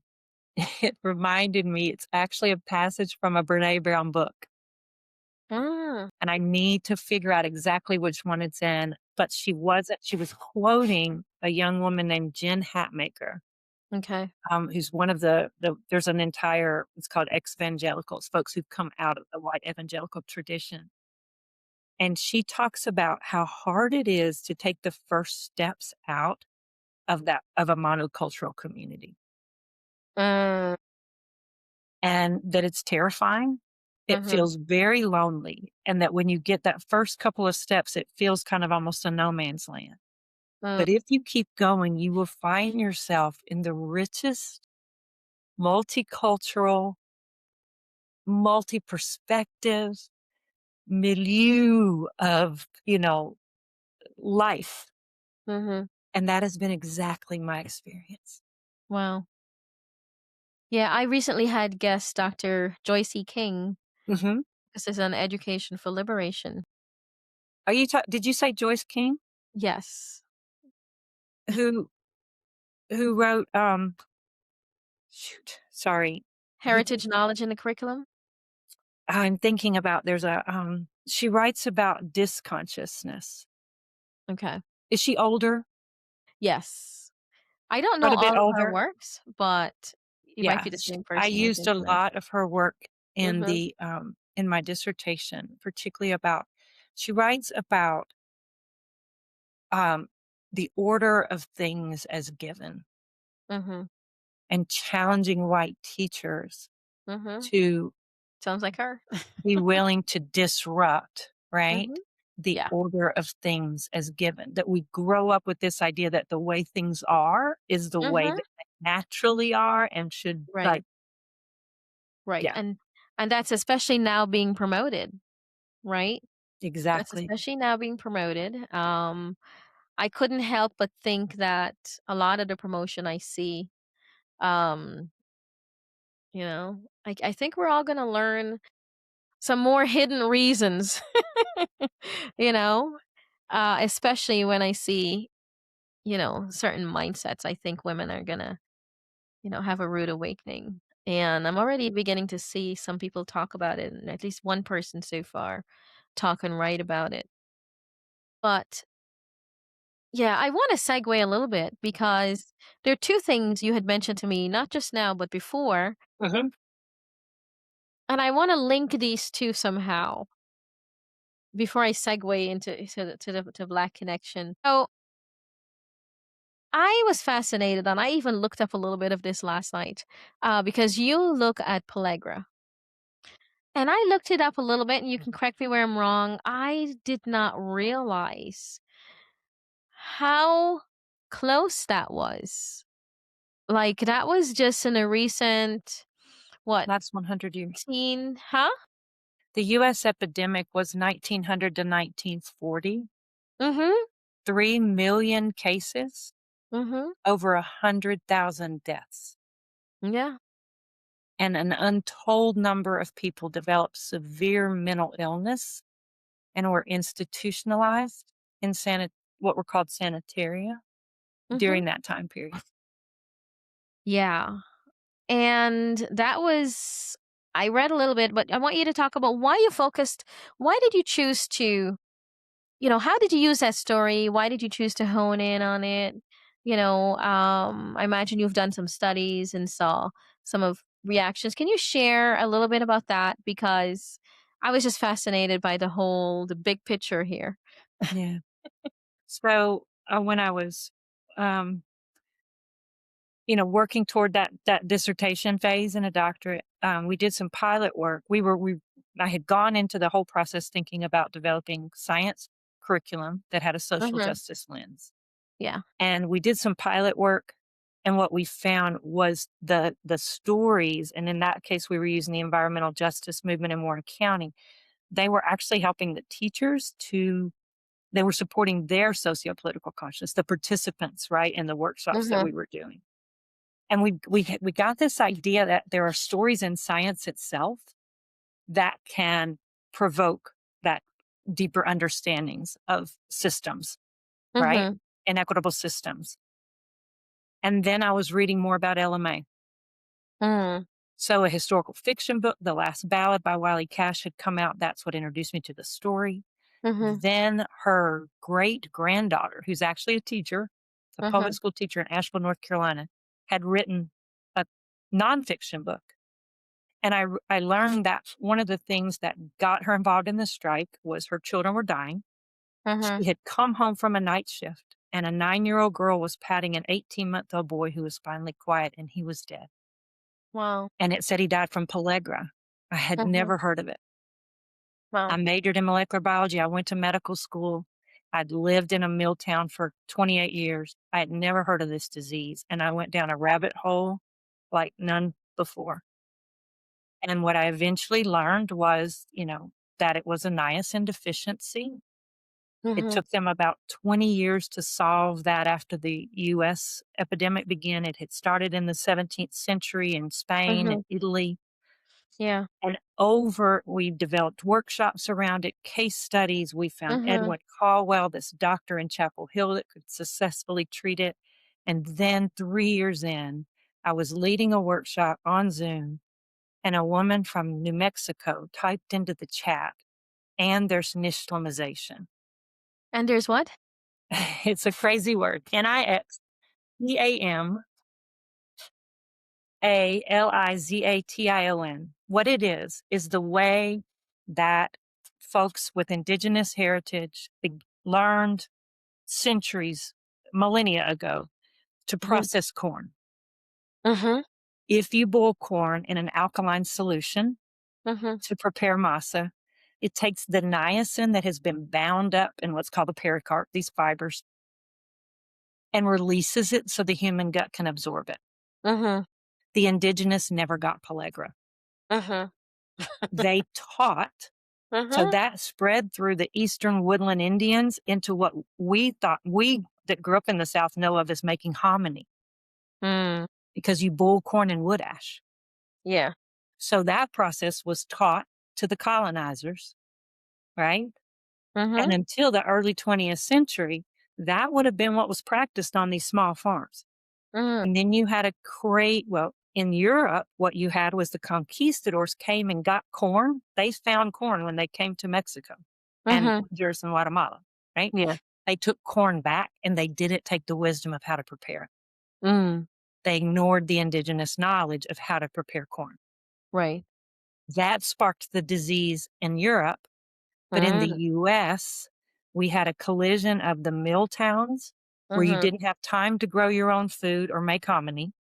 it reminded me it's actually a passage from a Brené Brown book, Mm, and I need to figure out exactly which one it's in, but she was quoting a young woman named Jen Hatmaker, okay. who's one of the there's an entire it's called ex-evangelicals, folks who've come out of the white evangelical tradition, and she talks about how hard it is to take the first steps out of a monocultural community, Mm, and that it's terrifying. It mhm, feels very lonely, and that when you get that first couple of steps, it feels kind of almost a no man's land. mm, But if you keep going, you will find yourself in the richest, multicultural, multi-perspective milieu of, life, mhm. and that has been exactly my experience. Wow. Yeah, I recently had guest Dr. Joyce E. King. Mhm. This is on education for liberation. Did you say Joyce King? Yes. Who wrote, shoot, sorry. Who Heritage knowledge in the curriculum? I'm thinking about she writes about disconsciousness. Okay. Is she older? Yes. I don't know Quite a bit all of her older? works, but it might Yeah, be the same I person you're used a thinking of. lot of her work Mhm, in my dissertation, particularly about she writes about, um, the order of things as given mhm, and challenging white teachers mhm. to Sounds like her. be willing to disrupt, right? Mhm. The Yeah. order of things as given, that we grow up with this idea that the way things are is the way Mhm. that they naturally are and should, Right, like, right. yeah, And that's especially now being promoted, right? That's exactly. especially now being promoted. I couldn't help but think that a lot of the promotion I see, um, I think we're all gonna learn some more hidden reasons, you know, especially when I see, certain mindsets. I think women are gonna, have a rude awakening. And I'm already beginning to see some people talk about it, and at least one person so far talk and write about it. But yeah, I want to segue a little bit because there are two things you had mentioned to me, not just now, but before. Mhm. And I want to link these two somehow before I segue into the Black connection. So I was fascinated, and I even looked up a little bit of this last night because you look at Pellagra. And I looked it up a little bit, and you can correct me where I'm wrong. I did not realize how close that was. Like, that was just in a recent, what, That's 100 years. teen huh? The US epidemic was 1900 to 1940. Mhm. 3 million cases, Mhm. over 100,000 deaths, Yeah. and an untold number of people developed severe mental illness and were institutionalized in what were called sanitaria Mhm. during that time period. Yeah. And that was I read a little bit, but I want you to talk about why you focused why did you choose to how did you use that story? Why did you choose to hone in on it? I imagine you've done some studies and saw some of reactions. Can you share a little bit about that? Because I was just fascinated by the big picture here. Yeah. So, when I was, um, working toward that dissertation phase in a doctorate, we did some pilot work. I had gone into the whole process thinking about developing science curriculum that had a social Mhm. justice lens. Yeah. And we did some pilot work, and what we found was the stories, and in that case, we were using the environmental justice movement in Warren County. They were actually helping the teachers to they were supporting their socio-political consciousness, the participants, right, in the workshops that Mhm. we were doing. And we got this idea that there are stories in science itself that can provoke that deeper understandings of systems, right? Mhm. Inequitable systems. And then I was reading more about LMA. Mm. So a historical fiction book, The Last Ballad by Wiley Cash had come out. That's what introduced me to the story. Mhm. Then her great granddaughter, who's actually a teacher, a public Mhm. school teacher in Asheville, North Carolina, had written a nonfiction book. And I learned that one of the things that got her involved in the strike was her children were dying. Mhm. She had come home from a night shift, and a 9-year-old girl was patting an 18-month-old boy who was finally quiet, and he was dead. Wow. And it said he died from Pellagra. I had Mhm. never heard of it. I Wow. majored in molecular biology. I went to medical school. I'd lived in a mill town for 28 years. I had never heard of this disease, and I went down a rabbit hole like none before. And what I eventually learned was, that it was a niacin deficiency. It Mhm. took them about 20 years to solve that after the US epidemic began. It had started in the 17th century in Spain and Mhm. Italy. Yeah. And we developed workshops around it, case studies. We found Mhm. Edwin Caldwell, this doctor in Chapel Hill that could successfully treat it. And then 3 years in, I was leading a workshop on Zoom, and a woman from New Mexico typed into the chat, and there's Nishlamization. And there's what? It's a crazy word. Nixeamalization. What it is the way that folks with indigenous heritage learned centuries, millennia ago, to Mhm. process corn. Mhm. If you boil corn in an alkaline solution Mhm. to prepare masa, it takes the niacin that has been bound up in what's called the pericarp, these fibers, and releases it so the human gut can absorb it. Mhm. The indigenous never got pellagra. Mhm. They taught, so Mhm. that spread through the eastern woodland Indians into what we that grew up in the South know of as making hominy, Mm. because you boil corn in wood ash. Yeah. So that process was taught to the colonizers, right? And Mhm. until the early 20th century, that would have been what was practiced on these small farms. Mm. And then you had a well, in Europe, what you had was the conquistadors came and got corn. They found corn when they came to Mexico and Mhm. Honduras and Guatemala, right? Yeah. They took corn back and they didn't take the wisdom of how to prepare it. Mm. They ignored the indigenous knowledge of how to prepare corn. Right. That sparked the disease in Europe. But in the Mm. US, we had a collision of the mill towns where you Mhm. didn't have time to grow your own food or make hominy,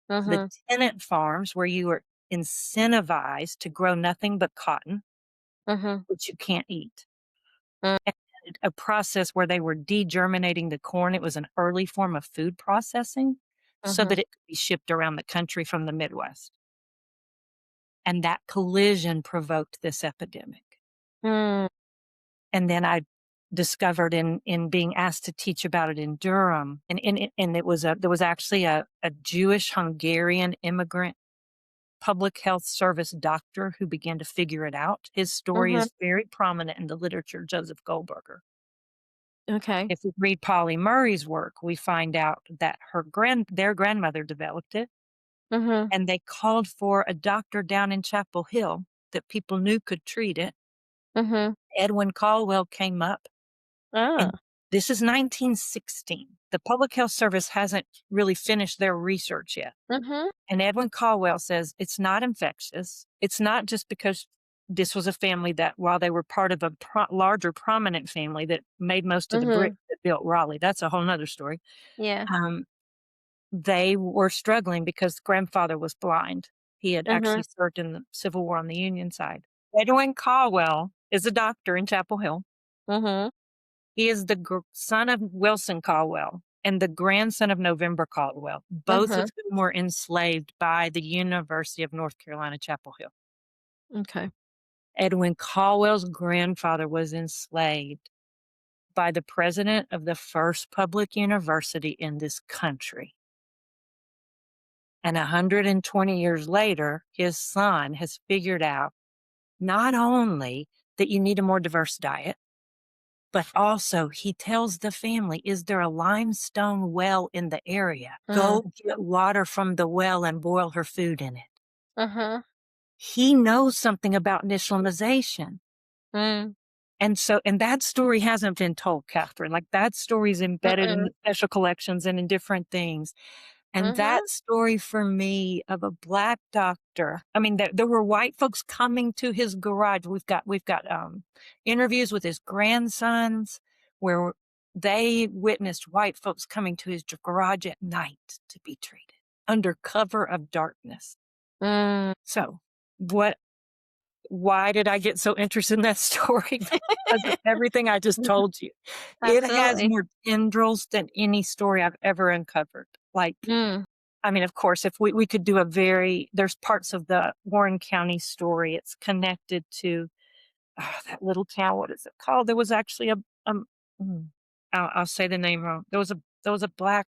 the Mhm. tenant farms where you were incentivized to grow nothing but cotton, Mhm. which you can't eat, Mm. and a process where they were degerminating the corn. It was an early form of food processing so Mhm. that it could be shipped around the country from the Midwest. And that collision provoked this epidemic. Mm. And then discovered in being asked to teach about it in Durham, and it was there was actually a Jewish Hungarian immigrant public health service doctor who began to figure it out. His story Mhm. is very prominent in the literature, Joseph Goldberger. Okay. If we read Polly Murray's work, we find out that their grandmother developed it, Mhm. and they called for a doctor down in Chapel Hill that people knew could treat it. Mhm. Edwin Caldwell came up, Ah. and this is 1916. The Public Health Service hasn't really finished their research yet. Mhm. And Edwin Caldwell says it's not infectious. It's not just because this was a family that, while they were part of a larger prominent family that made most of the bricks Mhm. that built Raleigh, that's a whole nother story. Yeah. Um, they were struggling because grandfather was blind. He had actually Mhm. served in the Civil War on the Union side. Edwin Caldwell is a doctor in Chapel Hill. Mhm. He is the son of Wilson Caldwell and the grandson of November Caldwell, both of Mhm. whom were enslaved by the University of North Carolina, Chapel Hill. Okay. Edwin Caldwell's grandfather was enslaved by the president of the first public university in this country. And 120 years later, his son has figured out not only that you need a more diverse diet, but also he tells the family, "Is there a limestone well in the area? Mm. Go get water from the well and boil her food in it." Mhm. He knows something about initialization. Mm. And that story hasn't been told, Catherine. Like, that story is embedded in Mm. the special collections and in different things. And Mhm. that story for me of a Black doctor, I mean, there were white folks coming to his garage. We've got interviews with his grandsons where they witnessed white folks coming to his garage at night to be treated under cover of darkness. Mm. So, what why did I get so interested in that story? Because of everything I just told you. It has Absolutely. more tendrils than any story I've ever uncovered. Like, Mm. I mean, of course, if we could do there's parts of the Warren County story. It's connected to that little town. What is it called? There was actually mm, I'll say the name wrong. There was a Black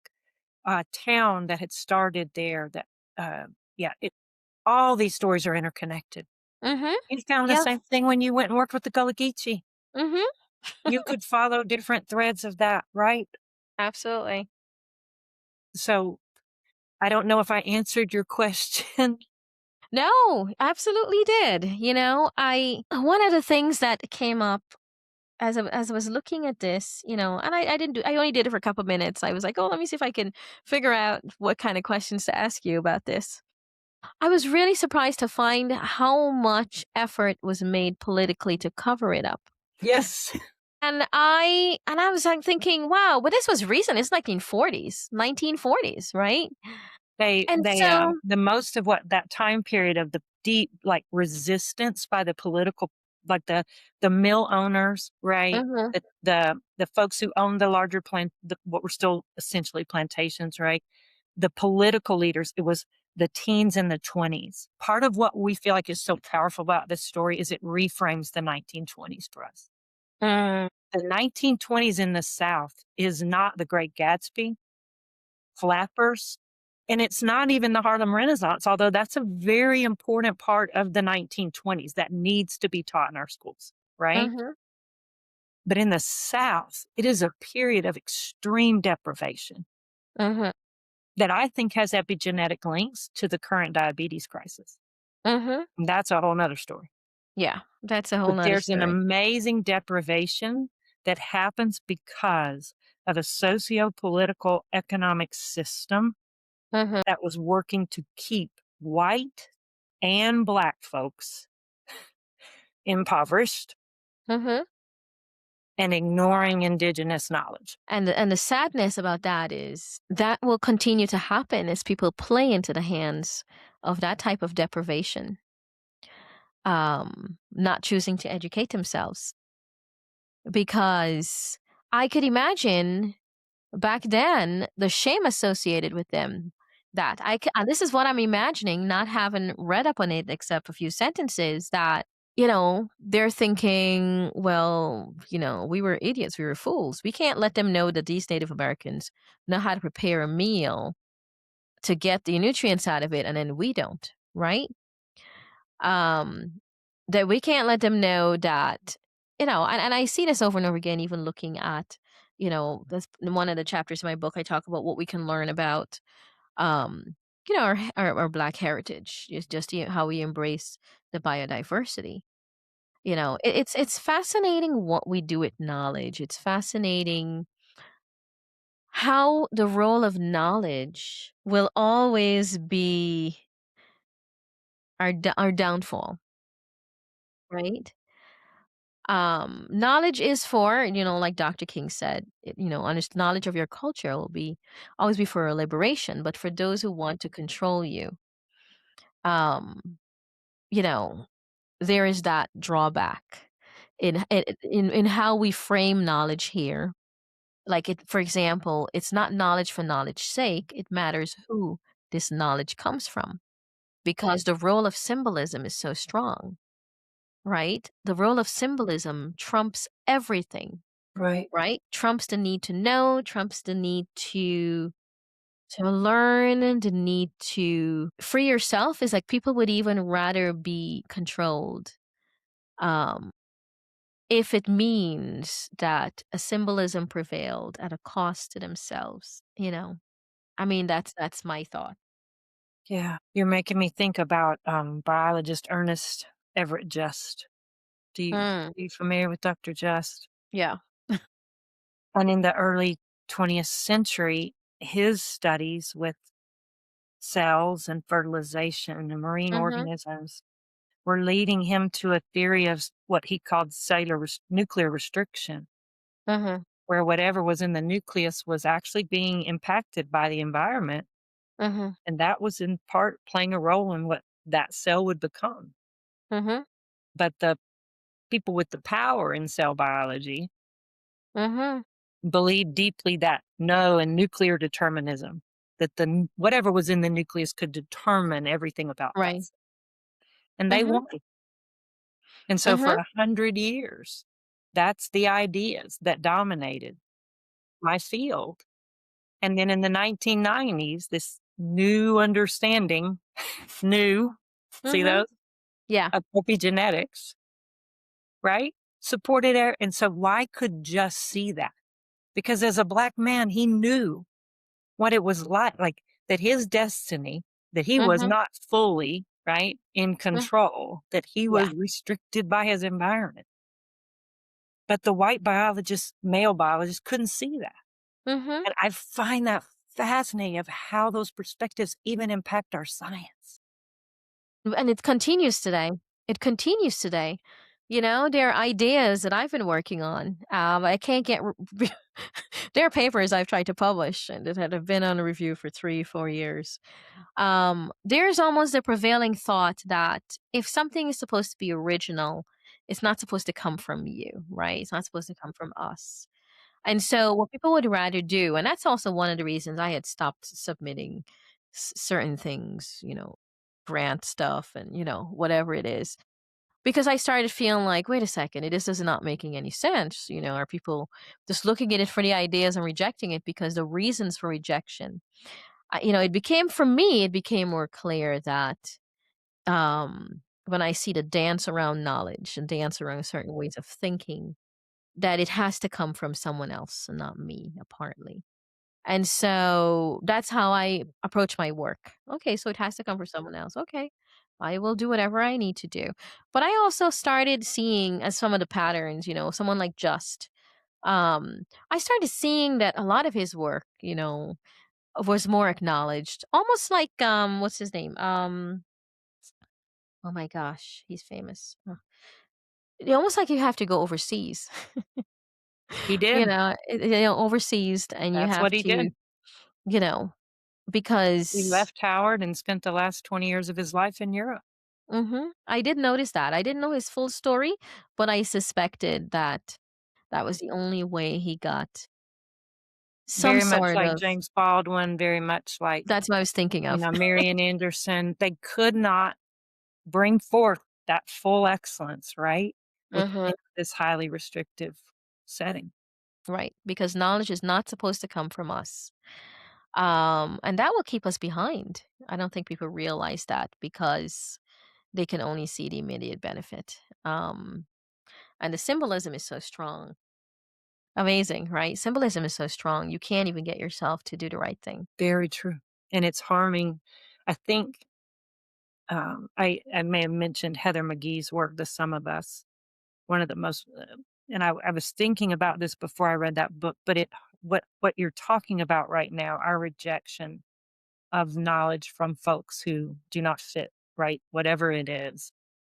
town that had started there. Uh, yeah, all these stories are interconnected. Mhm. You found the Yeah. same thing when you went and worked with the Gullah Geechee. Mhm. You could follow different threads of that, right? Absolutely. So I don't know if I answered your question. No, absolutely did. I one of the things that came up as I was looking at this, and I didn't I only did it for a couple minutes. I was like, oh, let me see if I can figure out what kind of questions to ask you about this. I was really surprised to find how much effort was made politically to cover it up. Yes. And I was like thinking, wow, but this was recent. It's 1940s, right? And so, The most of what that time period of the deep, like, resistance by the political, like, the mill owners, right? mhm, The folks who owned the larger what were still essentially plantations, right? The political leaders, it was the teens and the 20s. Part of what we feel like is so powerful about this story is it reframes the 1920s for us. mm, The 1920s in the South is not the Great Gatsby, flappers, and it's not even the Harlem Renaissance, although that's a very important part of the 1920s that needs to be taught in our schools, right? mhm, But in the South, it is a period of extreme deprivation mhm, that I think has epigenetic links to the current diabetes crisis. mhm. And that's a whole nother story. Yeah, that's a whole But nother there's an story. amazing deprivation that happens because of a socio-political economic system Mhm, that was working to keep white and Black folks impoverished mhm. and ignoring indigenous knowledge. And the sadness about that is that will continue to happen as people play into the hands of that type of deprivation, not choosing to educate themselves. Because I could imagine back then the shame associated with them. And this is what I'm imagining, not having read up on it except a few sentences, that they're thinking, well, we were idiots, we were fools. We can't let them know that these Native Americans know how to prepare a meal to get the nutrients out of it, and then we don't, right? Um, that we can't let them know that, and I see this over and over again, even looking at, that's in one of the chapters in my book. I talk about what we can learn about, um, our Black heritage, just how we embrace the biodiversity. It's fascinating what we do with knowledge. It's fascinating how the role of knowledge will always be our downfall, right? Knowledge is for, like Dr. King said, knowledge of your culture will be always be for a liberation, but for those who want to control you, um, you know, there is that drawback in how we frame knowledge here. Like for example, it's not knowledge for knowledge's sake. It matters who this knowledge comes from because the role of symbolism is so strong, right? The role of symbolism trumps everything, Right. right? Trumps the need to know, trumps the need to learn, the need to free yourself is like people would even rather be controlled. Um, if it means that a symbolism prevailed at a cost to themselves, I mean, that's my thought. Yeah. You're making me think about biologist Ernest Everett Just. Mm, Are you familiar with Dr. Just? yeah. And in the early 20th century, his studies with cells and fertilization and marine Mhm, organisms were leading him to a theory of what he called nuclear restriction, mhm, where whatever was in the nucleus was actually being impacted by the environment. mhm, And that was in part playing a role in what that cell would become. mhm, But the people with the power in cell biology mhm. believed deeply that no, and nuclear determinism, that whatever was in the nucleus could determine everything about that. Right. And they Mhm, won. And so for mhm, 100 years, that's the ideas that dominated my field. And then in the 1990s, this new understanding, new, see mhm. those, Yeah. of epigenetics, right? Supported air. And so I could just see that because as a black man, he knew what it was like that his destiny, that he was Mhm, not fully, right, in mm, control, that he yeah. was restricted by his environment. But the white biologist, male biologist couldn't see that. Mhm. And I find that fascinating of how those perspectives even impact our science. And it continues today. It continues today. There are ideas that I've been working on. I can't get. There are papers I've tried to publish and that have been on review for 3, 4 years. There's almost a prevailing thought that if something is supposed to be original, it's not supposed to come from you, right? It's not supposed to come from us. And so what people would rather do, and that's also one of the reasons I had stopped submitting certain things, grant stuff and, whatever it is, because I started feeling like, wait a second, it just is not making any sense. Are people just looking at it for the ideas and rejecting it because the reasons for rejection, it became for me, it became more clear that when I see the dance around knowledge and dance around certain ways of thinking, that it has to come from someone else and not me, apparently. And so that's how I approach my work. Okay, so it has to come from someone else. Okay, I will do whatever I need to do. But I also started seeing as some of the patterns, someone like Just. I started seeing that a lot of his work, was more acknowledged. Almost like what's his name? Oh my gosh, he's famous. Almost like you have to go overseas. He did. Overseas, and you That's have what he to, did. you know, He because left Howard and spent the last 20 years of his life in Europe. I did notice that. I didn't know his full story, but I suspected that that was the only way he got some Very much sort like of. James Baldwin, very much like, That's what I was thinking of. Marian Anderson. They could not bring forth that full excellence, right? Mhm. Within this highly restrictive setting. Right, because knowledge is not supposed to come from us. And that will keep us behind. I don't think people realize that because they can only see the immediate benefit. And the symbolism is so strong. Amazing, right? Symbolism is so strong. You can't even get yourself to do the right thing. Very true. And it's harming, I think, I may have mentioned Heather McGee's work, The Sum of Us, one of the most, and I was thinking about this before I read that book, but what you're talking about right now, our rejection of knowledge from folks who do not fit, right? Whatever it is.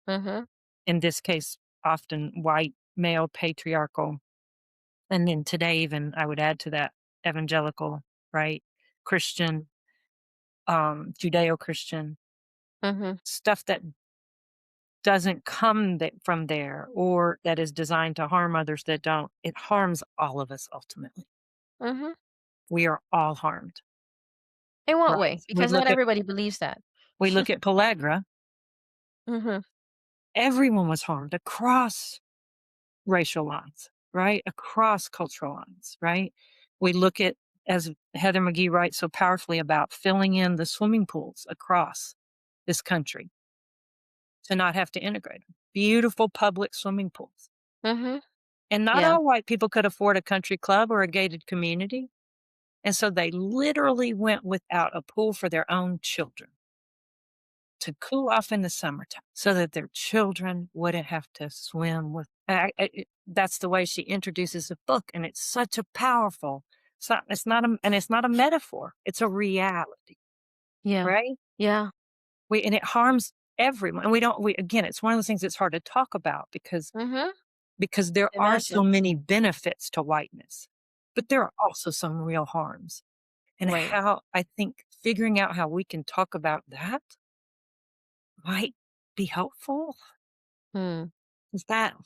Mhm. In this case, often white, male, patriarchal. And then today, even I would add to that evangelical, right? Christian, Judeo Christian, Mhm. stuff that doesn't come from there or that is designed to harm others that don't. It harms all of us ultimately. Mhm. We are all harmed, In what right? way? Because not everybody believes that. We look at Pellagra, Mhm. everyone was harmed across racial lines, right? Across cultural lines, right? We look at, as Heather McGee writes so powerfully about, filling in the swimming pools across this country to not have to integrate them. Beautiful public swimming pools. Mhm. And not Yeah. all white people could afford a country club or a gated community. And so they literally went without a pool for their own children to cool off in the summertime so that their children wouldn't have to swim with. That's the way she introduces the book. And it's such a powerful, and it's not a metaphor. It's a reality, Yeah. right? Yeah. And it harms everyone. And again, it's one of those things that's hard to talk about Mhm. because there are so Imagine. many benefits to whiteness, but there are also some real harms. And Right. how I think figuring out how we can talk about that might be helpful. Hmm. Is that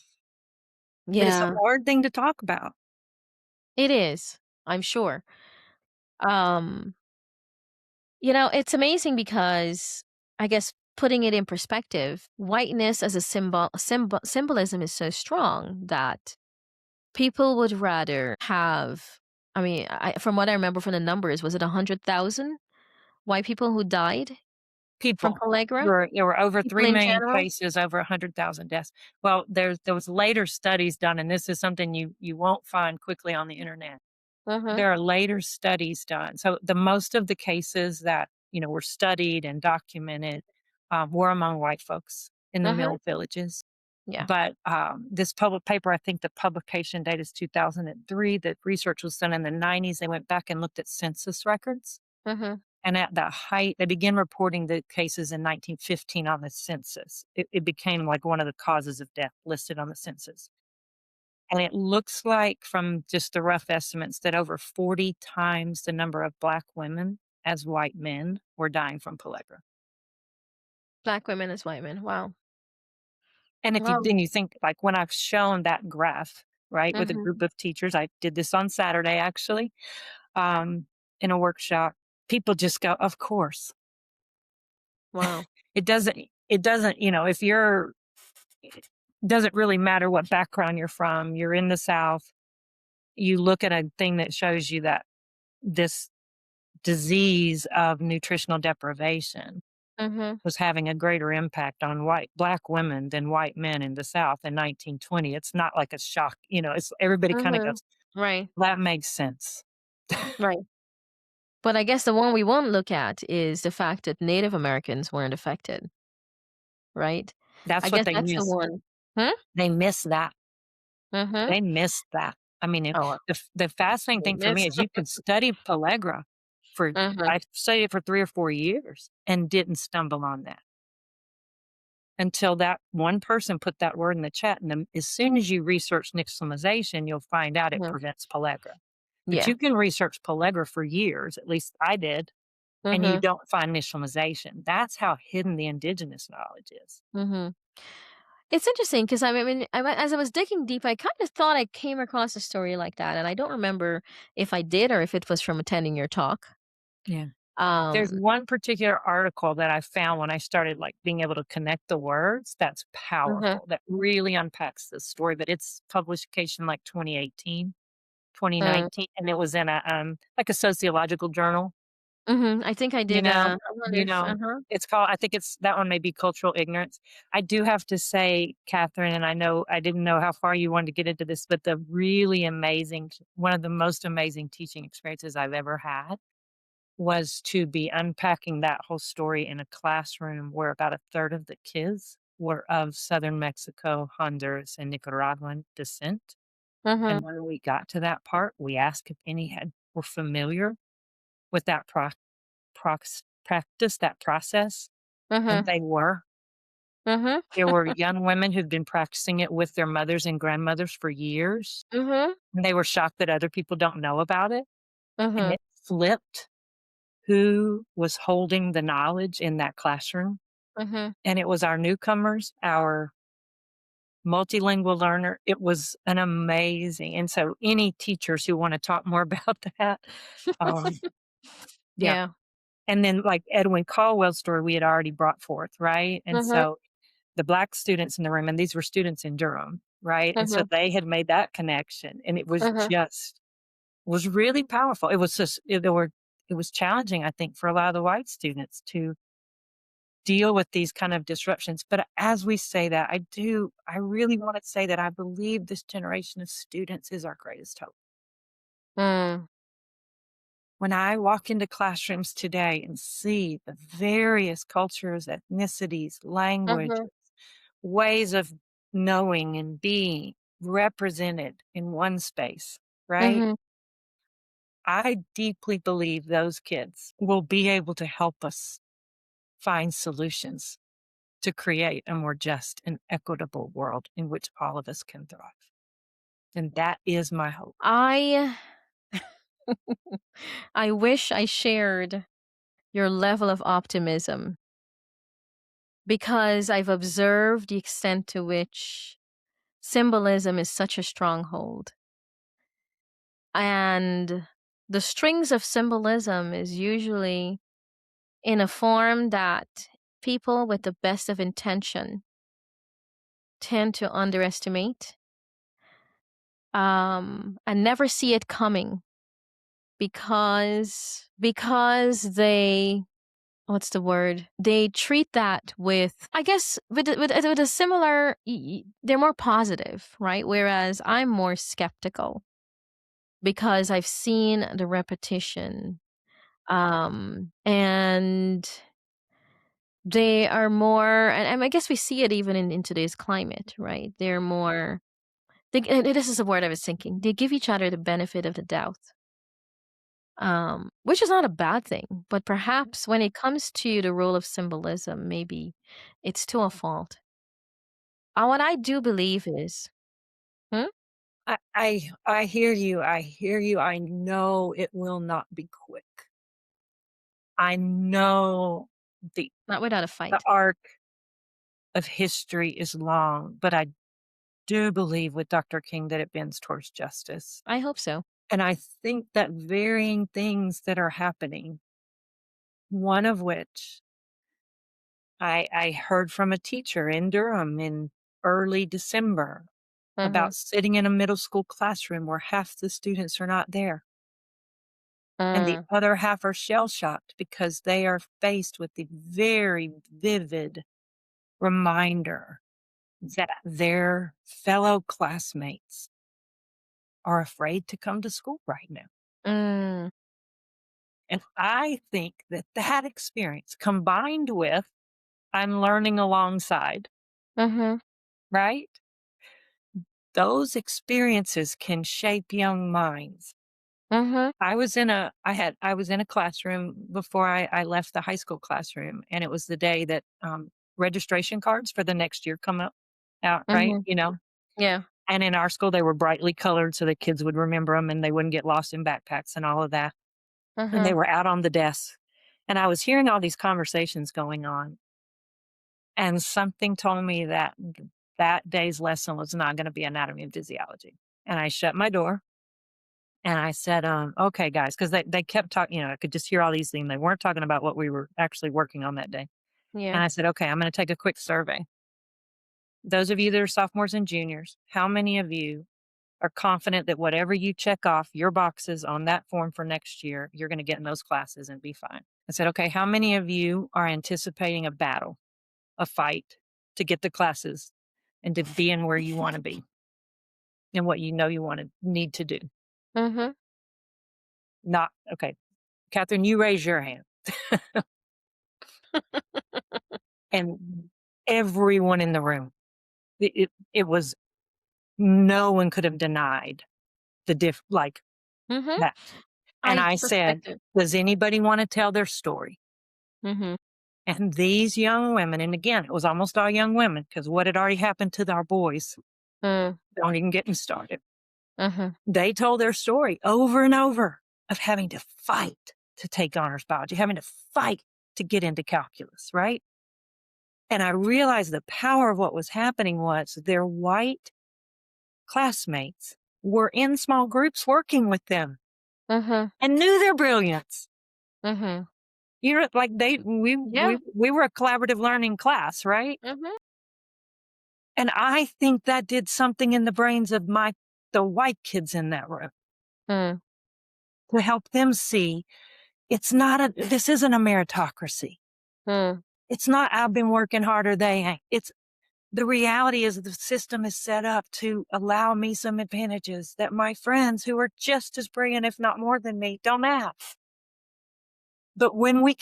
But it's a Yeah. hard thing to talk about. It is. I'm sure. Um, it's amazing because I guess putting it in perspective, whiteness as a symbolism is so strong that people would rather have. I mean, from what I remember from the numbers, was it 100,000 white people who died from People. pellagra? There were over People 3 in million general? cases, over 100,000 deaths. Well, there was later studies done, and this is something you won't find quickly on the internet. Mhm. There are later studies done. So the most of the cases that, were studied and documented, were among white folks in the Mhm. mill villages. Yeah. But, this public paper, I think the publication date is 2003. The research was done in the '90s. They went back and looked at census records, Mhm. and at the height they began reporting the cases in 1915 on the census. It became like one of the causes of death listed on the census. And it looks like, from just the rough estimates, that over 40 times the number of Black women as white men were dying from pellagra. Black women as white men. Wow. And if you Wow. then you think, like, when I've shown that graph, right, with a Mhm. group of teachers, I did this on Saturday, actually, um, in a workshop, people just go, "Of course." Wow. It doesn't, if you're it doesn't really matter what background you're from, you're in the South, you look at a thing that shows you that this disease of nutritional deprivation Mhm. was having a greater impact on Black women than white men in the South in 1920. It's not like a shock, it's everybody kinda Mhm. goes, Right. "That makes sense." Right. But I guess the one we won't look at is the fact that Native Americans weren't affected, right? I That's what guess they that's the miss. one. Hmm? They miss that. Mhm. They missed that. I mean, Oh, the fascinating they thing for me miss. is you could study Pellagra for Mhm. I studied it for 3 or 4 years and didn't stumble on that until that one person put that word in the chat, and then as soon as you research nixtamalization, you'll find out it Mhm. prevents Pellagra. But Yeah. you can research Pellagra for years, at least I did, and you Mhm. don't find nixtamalization. That's how hidden the indigenous knowledge is. Mhm. It's interesting because as I was digging deep, I kind of thought I came across a story like that, and I don't remember if I did or if it was from attending your talk. Yeah. There's Um, one particular article that I found when I started, like, being able to connect the words that's mhm, powerful, that really unpacks this story, but it's publication, like, 2018, twenty mm, nineteen, and it was in like, a sociological journal, mhm. I think I you did. know I wonder you if. know? It's called, I think it's that one may be cultural ignorance. I do have to say, Catherine, and I know I didn't know how far you wanted to get into this, but the really amazing one of the most amazing teaching experiences I've ever had was to be unpacking that whole story in a classroom where about a third of the kids were of Southern Mexico, Honduras, and Nicaraguan descent. Mhm, And when we got to that part, we asked if any had were familiar with that practice, that process, and mhm, they were. mhm, There were young women who'd been practicing it with their mothers and grandmothers for years, mhm, and they were shocked that other people don't know about it, and mhm, it flipped who was holding the knowledge in that classroom. mhm, And it was our newcomers, our multilingual learner. It was an amazing, and so any teachers who wanna talk more about that, um, yeah. yeah. And then, like, Edwin Caldwell's story we had already brought forth, right? And Mhm, so the Black students in the room, and these were students in Durham, right? And so mhm, they had made that connection, and it was mhm, just was really powerful. It was just it was challenging, I think, for a lot of the white students to deal with these kind of disruptions. But as we say that, I really want to say that I believe this generation of students is our greatest hope. mm, When I walk into classrooms today and see the various cultures, ethnicities, languages, mhm, ways of knowing and being represented in one space, right? mhm. I deeply believe those kids will be able to help us find solutions to create a more just and equitable world in which all of us can thrive. And that is my hope. I I wish I shared your level of optimism because I've observed the extent to which symbolism is such a stronghold. And the strings of symbolism is usually in a form that people with the best of intention tend to underestimate, and never see it coming because they, what's the word? They treat that with, I guess, with a similar. They're more positive, right? Whereas I'm more skeptical because I've seen the repetition, and they are more, and I guess we see it even in today's climate, right? They're more. And this is the word I was thinking. They give each other the benefit of the doubt, which is not a bad thing. But perhaps when it comes to the role of symbolism, maybe it's to a fault. What I do believe is, hmm? I hear you. I hear you. I know it will not be quick. I know the Not without a the fight. arc of history is long, but I do believe with Dr. King that it bends towards justice. I hope so. And I think that varying things that are happening, one of which I heard from a teacher in Durham in early December Mhm. about sitting in a middle school classroom where half the students are not there and the Mm. other half are shell shocked because they are faced with the very vivid reminder that their fellow classmates are afraid to come to school right now. Mm. And I think that that experience combined with I'm learning alongside, Mhm. right? Those experiences can shape young minds. Mhm. I was in a classroom before I left the high school classroom, and it was the day that, registration cards for the next year come up out, right, Mhm. Yeah. And in our school, they were brightly colored so the kids would remember them and they wouldn't get lost in backpacks and all of that, and they Mhm. were out on the desk, and I was hearing all these conversations going on, and something told me that that day's lesson was not gonna be anatomy and physiology, and I shut my door And I said, okay, guys, because they kept talking, I could just hear all these things. They weren't talking about what we were actually working on that day. Yeah. And I said, okay, I'm going to take a quick survey. Those of you that are sophomores and juniors, how many of you are confident that whatever you check off your boxes on that form for next year, you're going to get in those classes and be fine? I said, okay, how many of you are anticipating a battle, a fight to get the classes and to be in where you want to be and what you know you want to need to do? Mhm. Not okay. Catherine, you raise your hand. And everyone in the room, it was no one could have denied like Mhm. that. And I I said, suspected. does anybody want to tell their story? Mhm. And these young women, and again, it was almost all young women because what had already happened to our boys, Mm. don't even get me started. Mhm. They told their story over and over of having to fight to take honors biology, having to fight to get into calculus, right? And I realized the power of what was happening was their white classmates were in small groups working with them Mhm. and knew their brilliance. Mhm. Like Yeah. we were a collaborative learning class, right? Mhm. And I think that did something in the brains of the white kids in that room Mm. to help them see this isn't a meritocracy. Mm. It's not, I've been working harder, they ain't. The reality is the system is set up to allow me some advantages that my friends who are just as brilliant, if not more than me, don't have. But when we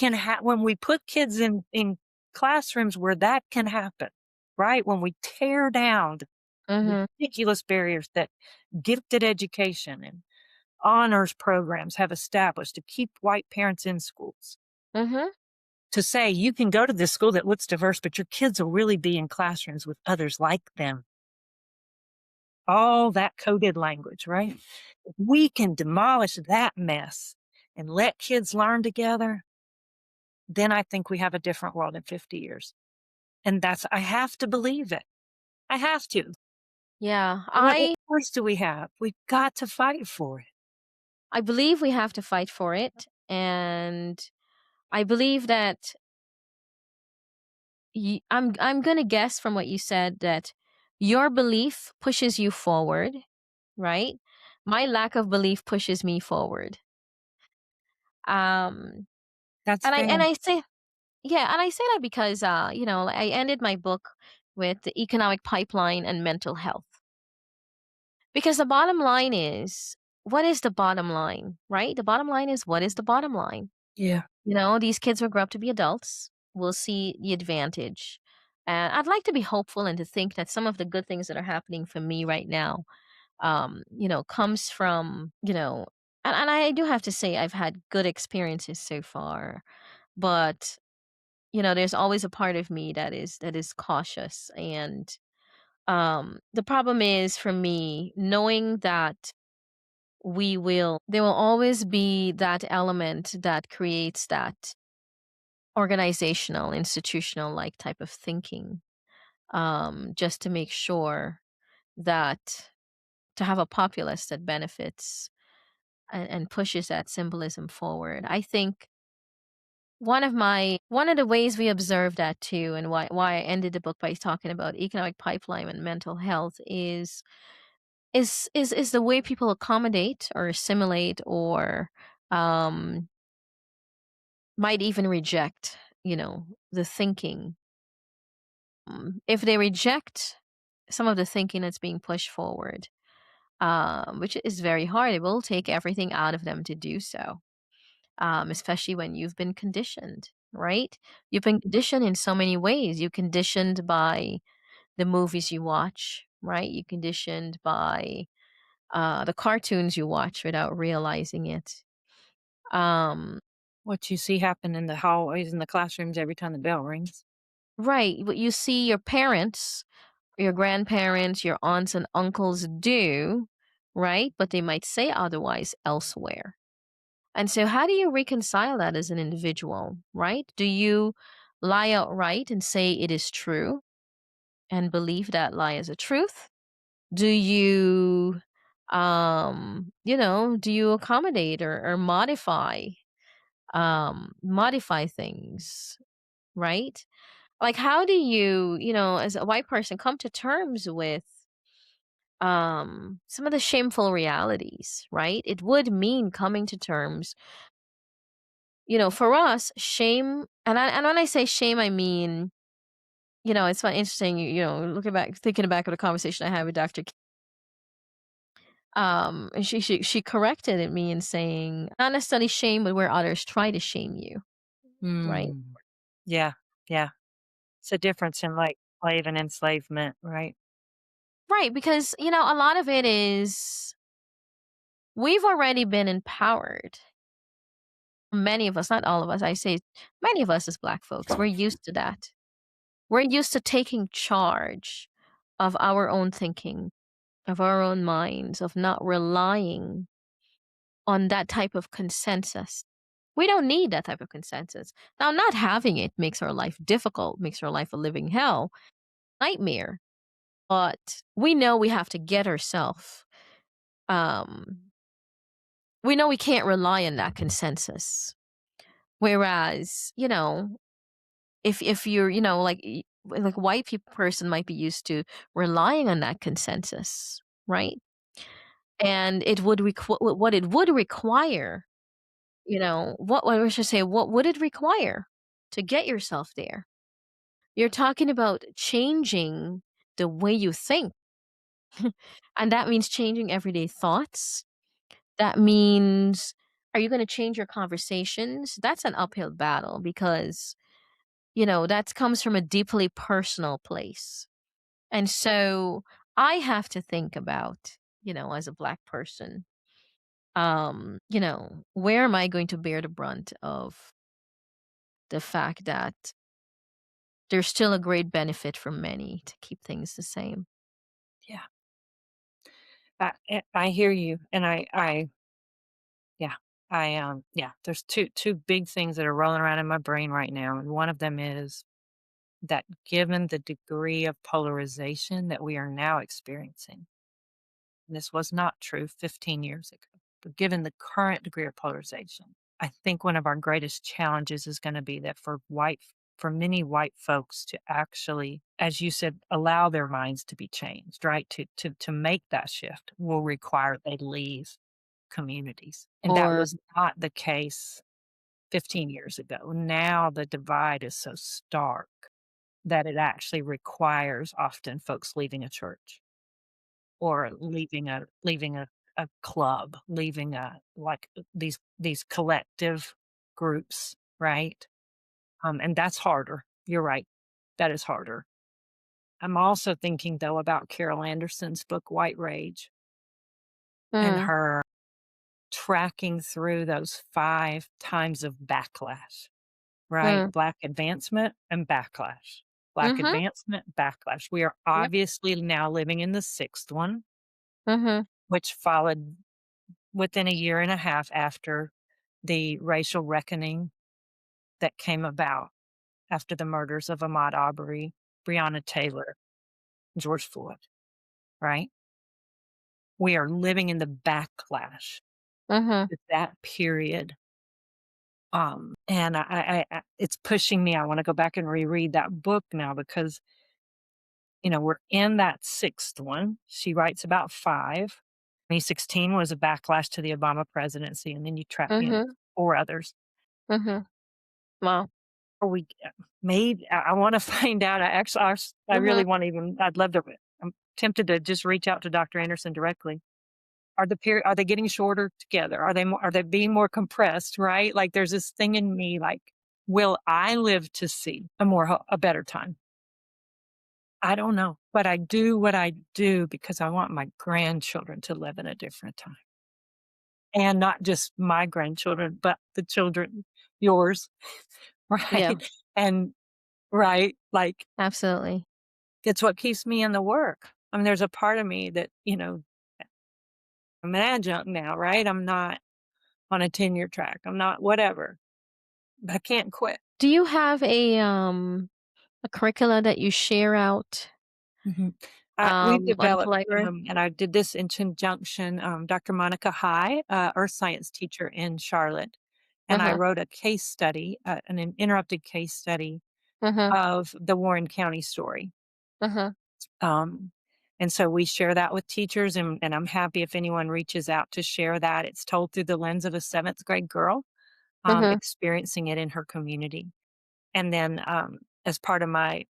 put kids in classrooms where that can happen, right? When we tear down the Mhm. ridiculous barriers that gifted education and honors programs have established to keep white parents in schools, Mhm. to say you can go to this school that looks diverse, but your kids will really be in classrooms with others like them. All that coded language, right? If we can demolish that mess and let kids learn together, then I think we have a different world in 50 years. And I have to believe it. I have to. Yeah. What I choice do we have? We've got to fight for it. I believe we have to fight for it, and I believe that I'm gonna guess from what you said that your belief pushes you forward, right? My lack of belief pushes me forward. Um, That's and I fair. and I say yeah, and I say that because I ended my book with the economic pipeline and mental health. Because the bottom line is, what is the bottom line, right? The bottom line is, what is the bottom line? Yeah. These kids will grow up to be adults. We'll see the advantage. And I'd like to be hopeful and to think that some of the good things that are happening for me right now, comes from, and I do have to say I've had good experiences so far, but there's always a part of me that is cautious. And the problem is for me knowing that there will always be that element that creates that organizational, institutional like type of thinking, just to make sure that to have a populace that benefits and pushes that symbolism forward. I think one of the ways we observe that too, and why I ended the book by talking about economic pipeline and mental health is the way people accommodate or assimilate or um might even reject, the thinking. If they reject some of the thinking that's being pushed forward, which is very hard, it will take everything out of them to do so, especially when you've been conditioned, right? You've been conditioned in so many ways. You're conditioned by the movies you watch, right? You're conditioned by the cartoons you watch without realizing it. Um, What you see happen in the hallways and the classrooms every time the bell rings. right. What you see your parents, your grandparents, your aunts and uncles do, right? But they might say otherwise elsewhere. And so, how do you reconcile that as an individual, right? Do you lie outright and say it is true and believe that lie is a truth? Do you Do you accommodate or modify things, right? Like, how do you, as a white person, come to terms with some of the shameful realities, right? It would mean coming to terms, for us, shame, and when I say shame, I mean, it's fun, interesting, looking back, thinking back of the conversation I had with Dr. And she corrected at me in saying, not necessarily shame, but where others try to shame you, right? Mm. Yeah, yeah. It's a difference in, like, slave and enslavement, right? Right, because a lot of it is we've already been empowered. Many of us, not all of us, I say many of us as Black folks, we're used to that. We're used to taking charge of our own thinking, of our own minds, of not relying on that type of consensus. We don't need that type of consensus. Now, not having it makes our life difficult, makes our life a living hell, nightmare. But we know we have to get ourselves. Um, we know we can't rely on that consensus. Whereas, if you're, like white people person might be used to relying on that consensus, right? And it would what it would require, what I should say, what would it require to get yourself there? You're talking about changing the way you think. And that means changing everyday thoughts. That means, are you going to change your conversations? That's an uphill battle because, that comes from a deeply personal place. And so I have to think about, as a Black person, where am I going to bear the brunt of the fact that there's still a great benefit for many to keep things the same? Yeah. I hear you, and yeah, yeah, there's two big things that are rolling around in my brain right now, and one of them is that given the degree of polarization that we are now experiencing, and this was not true 15 years ago, but given the current degree of polarization, I think one of our greatest challenges is gonna be that for many white folks to actually, as you said, allow their minds to be changed, right? To make that shift will require they leave communities, and that Or was not the case 15 years ago. Now the divide is so stark that it actually requires often folks leaving a church or leaving a club, leaving a like these collective groups, right? And that's harder. You're right. That is harder. I'm also thinking though about Carol Anderson's book White Rage and mm, her tracking through those 5 times of backlash, right? mm, Black advancement and backlash. Black mhm, advancement, backlash. We are yep, obviously now living in the 6th one, mhm, which followed within a year and a half after the racial reckoning that came about after the murders of Ahmaud Arbery, Breonna Taylor, George Floyd, right? We are living in the backlash mhm. to that period. And I it's pushing me. I wanna go back and reread that book now because, we're in that 6th one. She writes about 5. 2016 was a backlash to the Obama presidency, and then you track, Mhm, 4 others. mhm. Wow. Are we maybe I wanna find out. I Mhm. really wanna even I'd love to I'm tempted to just reach out to Dr. Anderson directly. Are they getting shorter together? Are they being more compressed, right? Like, there's this thing in me, like, will I live to see a better time? I don't know, but I do what I do because I want my grandchildren to live in a different time, and not just my grandchildren, but the children yours, Yeah, right? And right, like, absolutely. it's what keeps me in the work. I mean, there's a part of me that, I'm an adjunct now, right? I'm not on a tenure track. I'm not whatever, but I can't quit. Do you have a curricula that you share out? Mhm. We've on developed, Pellagra? and I did this in conjunction, Dr. Monica High, earth science teacher in Charlotte, and I Uh-huh. wrote a case study, an interrupted case study Uh-huh. of the Warren County story. Uh-huh. Um, and so we share that with teachers, and I'm happy if anyone reaches out to share that. It's told through the lens of a seventh grade girl Uh-huh. experiencing it in her community. And then as part of my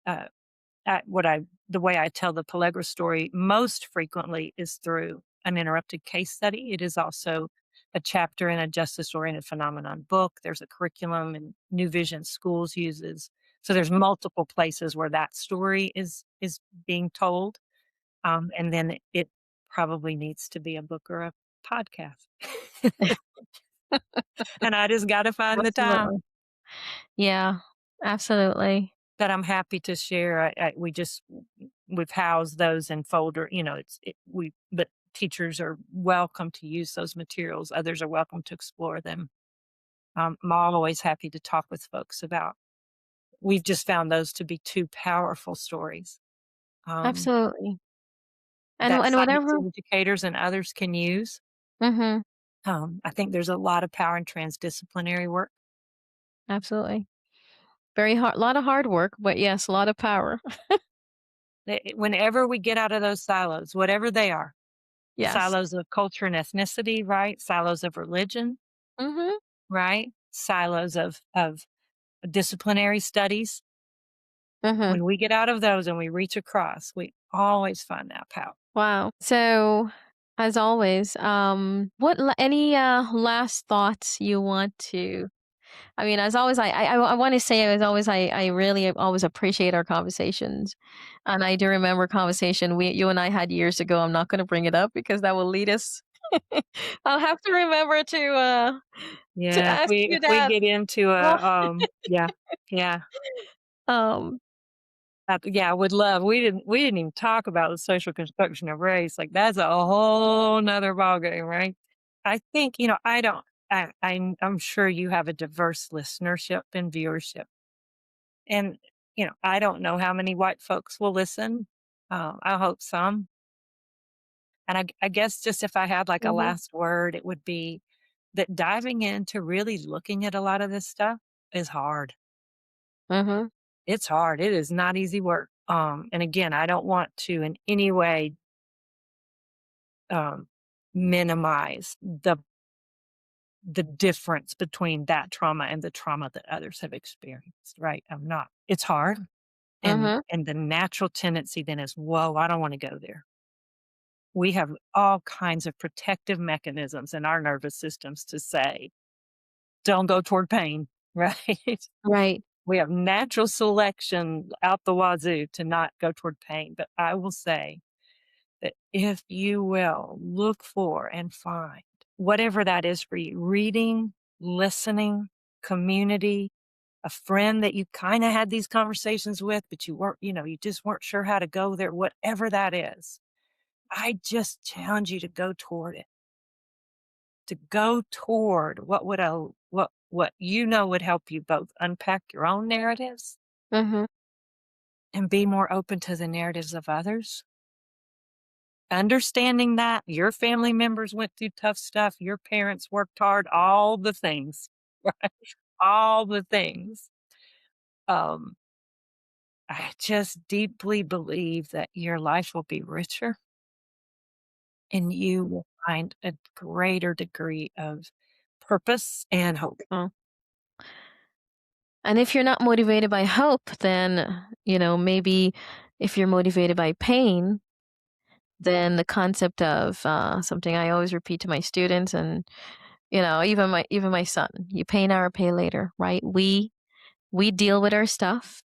what I the way I tell the Pellagra story most frequently is through an interrupted case study. It is also a chapter in a justice-oriented phenomenon book. There's a curriculum and New Vision Schools uses. So there's multiple places where that story is being told, and then it probably needs to be a book or a podcast. And I just got to find the time. Absolutely. Yeah, absolutely. That I'm happy to share. We've housed those in folder, but teachers are welcome to use those materials. Others are welcome to explore them. I'm always happy to talk with folks about. We've just found those to be two powerful stories um, Absolutely. that And science whatever. educators and others can use. Mhm. I think there's a lot of power in transdisciplinary work. Absolutely. Very hard, a lot of hard work, but yes, a lot of power. Whenever we get out of those silos, whatever they are, Yes. silos of culture and ethnicity, right? Silos of religion, Mhm. right? Silos of disciplinary studies. Mhm. When we get out of those and we reach across, we always find that power. Wow. So, as always, any last thoughts you want to? I mean, as always, I want to say, as always, I really always appreciate our conversations, and I do remember a conversation you and I had years ago. I'm not going to bring it up because that will lead us. I'll have to remember to Yeah, if ask we you if we that. get into Well, yeah, yeah, um, yeah, I would love. We didn't even talk about the social construction of race. Like that's a whole nother ballgame, right? I think I don't. I'm sure you have a diverse listenership and viewership, and I don't know how many white folks will listen. I hope some. And I guess just if I had like a mhm, last word, it would be that diving into really looking at a lot of this stuff is hard. mhm, It's hard. It is not easy work. And again, I don't want to in any way um, minimize the difference between that trauma and the trauma that others have experienced. Right? I'm not. It's hard, and mhm, and the natural tendency then is, whoa, I don't want to go there. We have all kinds of protective mechanisms in our nervous systems to say, don't go toward pain, right? right, We have natural selection out the wazoo to not go toward pain. But I will say that if you will look for and find whatever that is for you, reading, listening, community, a friend that you kind of had these conversations with, but you just weren't sure how to go there, whatever that is, I just challenge you to go toward it, to go toward what would help you both unpack your own narratives mhm, and be more open to the narratives of others. Understanding that your family members went through tough stuff, your parents worked hard, all the things, right? All the things. Um, I just deeply believe that your life will be richer and you will find a greater degree of purpose and hope. oh. And if you're not motivated by hope, then, maybe if you're motivated by pain, then the concept of something I always repeat to my students, and even my son, you pay now or pay later, right? We deal with our stuff.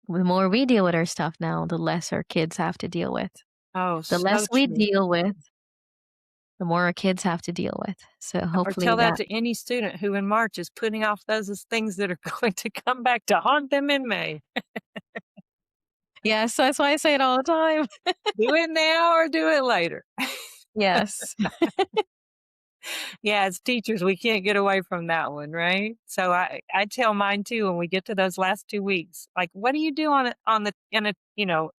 The more we deal with our stuff now, the less our kids have to deal with. Oh, The less so we true. deal with, the more our kids have to deal with. So Or hopefully tell that that. to any student who in March is putting off those as things that are going to come back to haunt them in May. Yes, that's why I say it all the time. Do it now or do it later. Yes. Yeah, as teachers, we can't get away from that one, right? So I tell mine too when we get to those last 2 weeks. Like, what do you do on the in a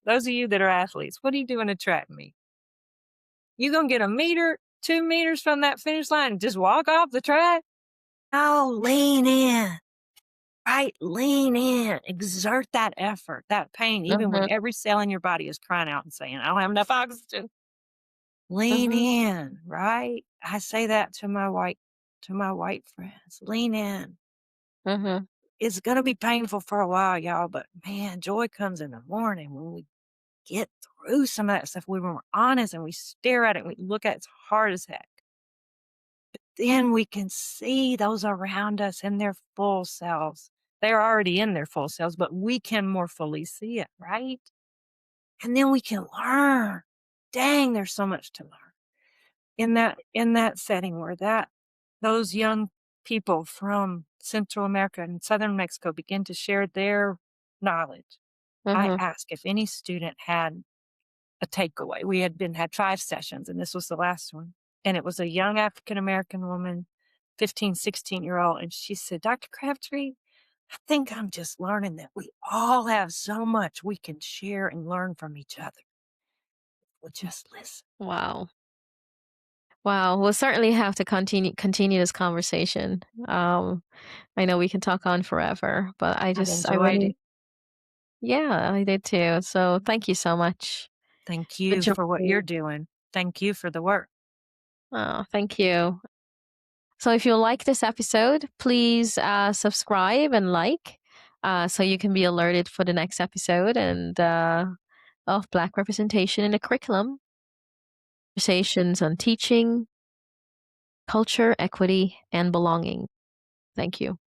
those of you that are athletes, what do you do in a track meet? You gonna get a meter, 2 meters from that finish line and just walk off the track? No, lean in, right? Lean in, exert that effort, that pain, even when Mhm, every cell in your body is crying out and saying, I don't have enough oxygen. Lean mhm, in, right? I say that to my white friends. Lean in. mhm, It's gonna be painful for a while, y'all, but man, joy comes in the morning when we get through some of that stuff. When we're honest and we stare at it and we look at it, it's hard as heck. Then we can see those around us in their full selves. They're already in their full selves, but we can more fully see it, right? And then we can learn. Dang, there's so much to learn in that setting where that those young people from Central America and Southern Mexico begin to share their knowledge. I mhm, asked if any student had a takeaway. We had 5 sessions, and this was the last one, and it was a young African American woman, 15, 16-year-old, and she said, "Dr. Crabtree, I think I'm just learning that we all have so much we can share and learn from each other. We'll just listen." wow. Wow, we'll certainly have to continue this conversation. I know we can talk on forever, but I've I enjoyed really it. yeah, I did too. So thank you so much. Thank Been you for what terrific. you're doing. Thank you for the work. Oh, thank you. So if you like this episode, please subscribe and like so you can be alerted for the next episode and of Black representation in the curriculum, conversations on teaching, culture, equity, and belonging. Thank you.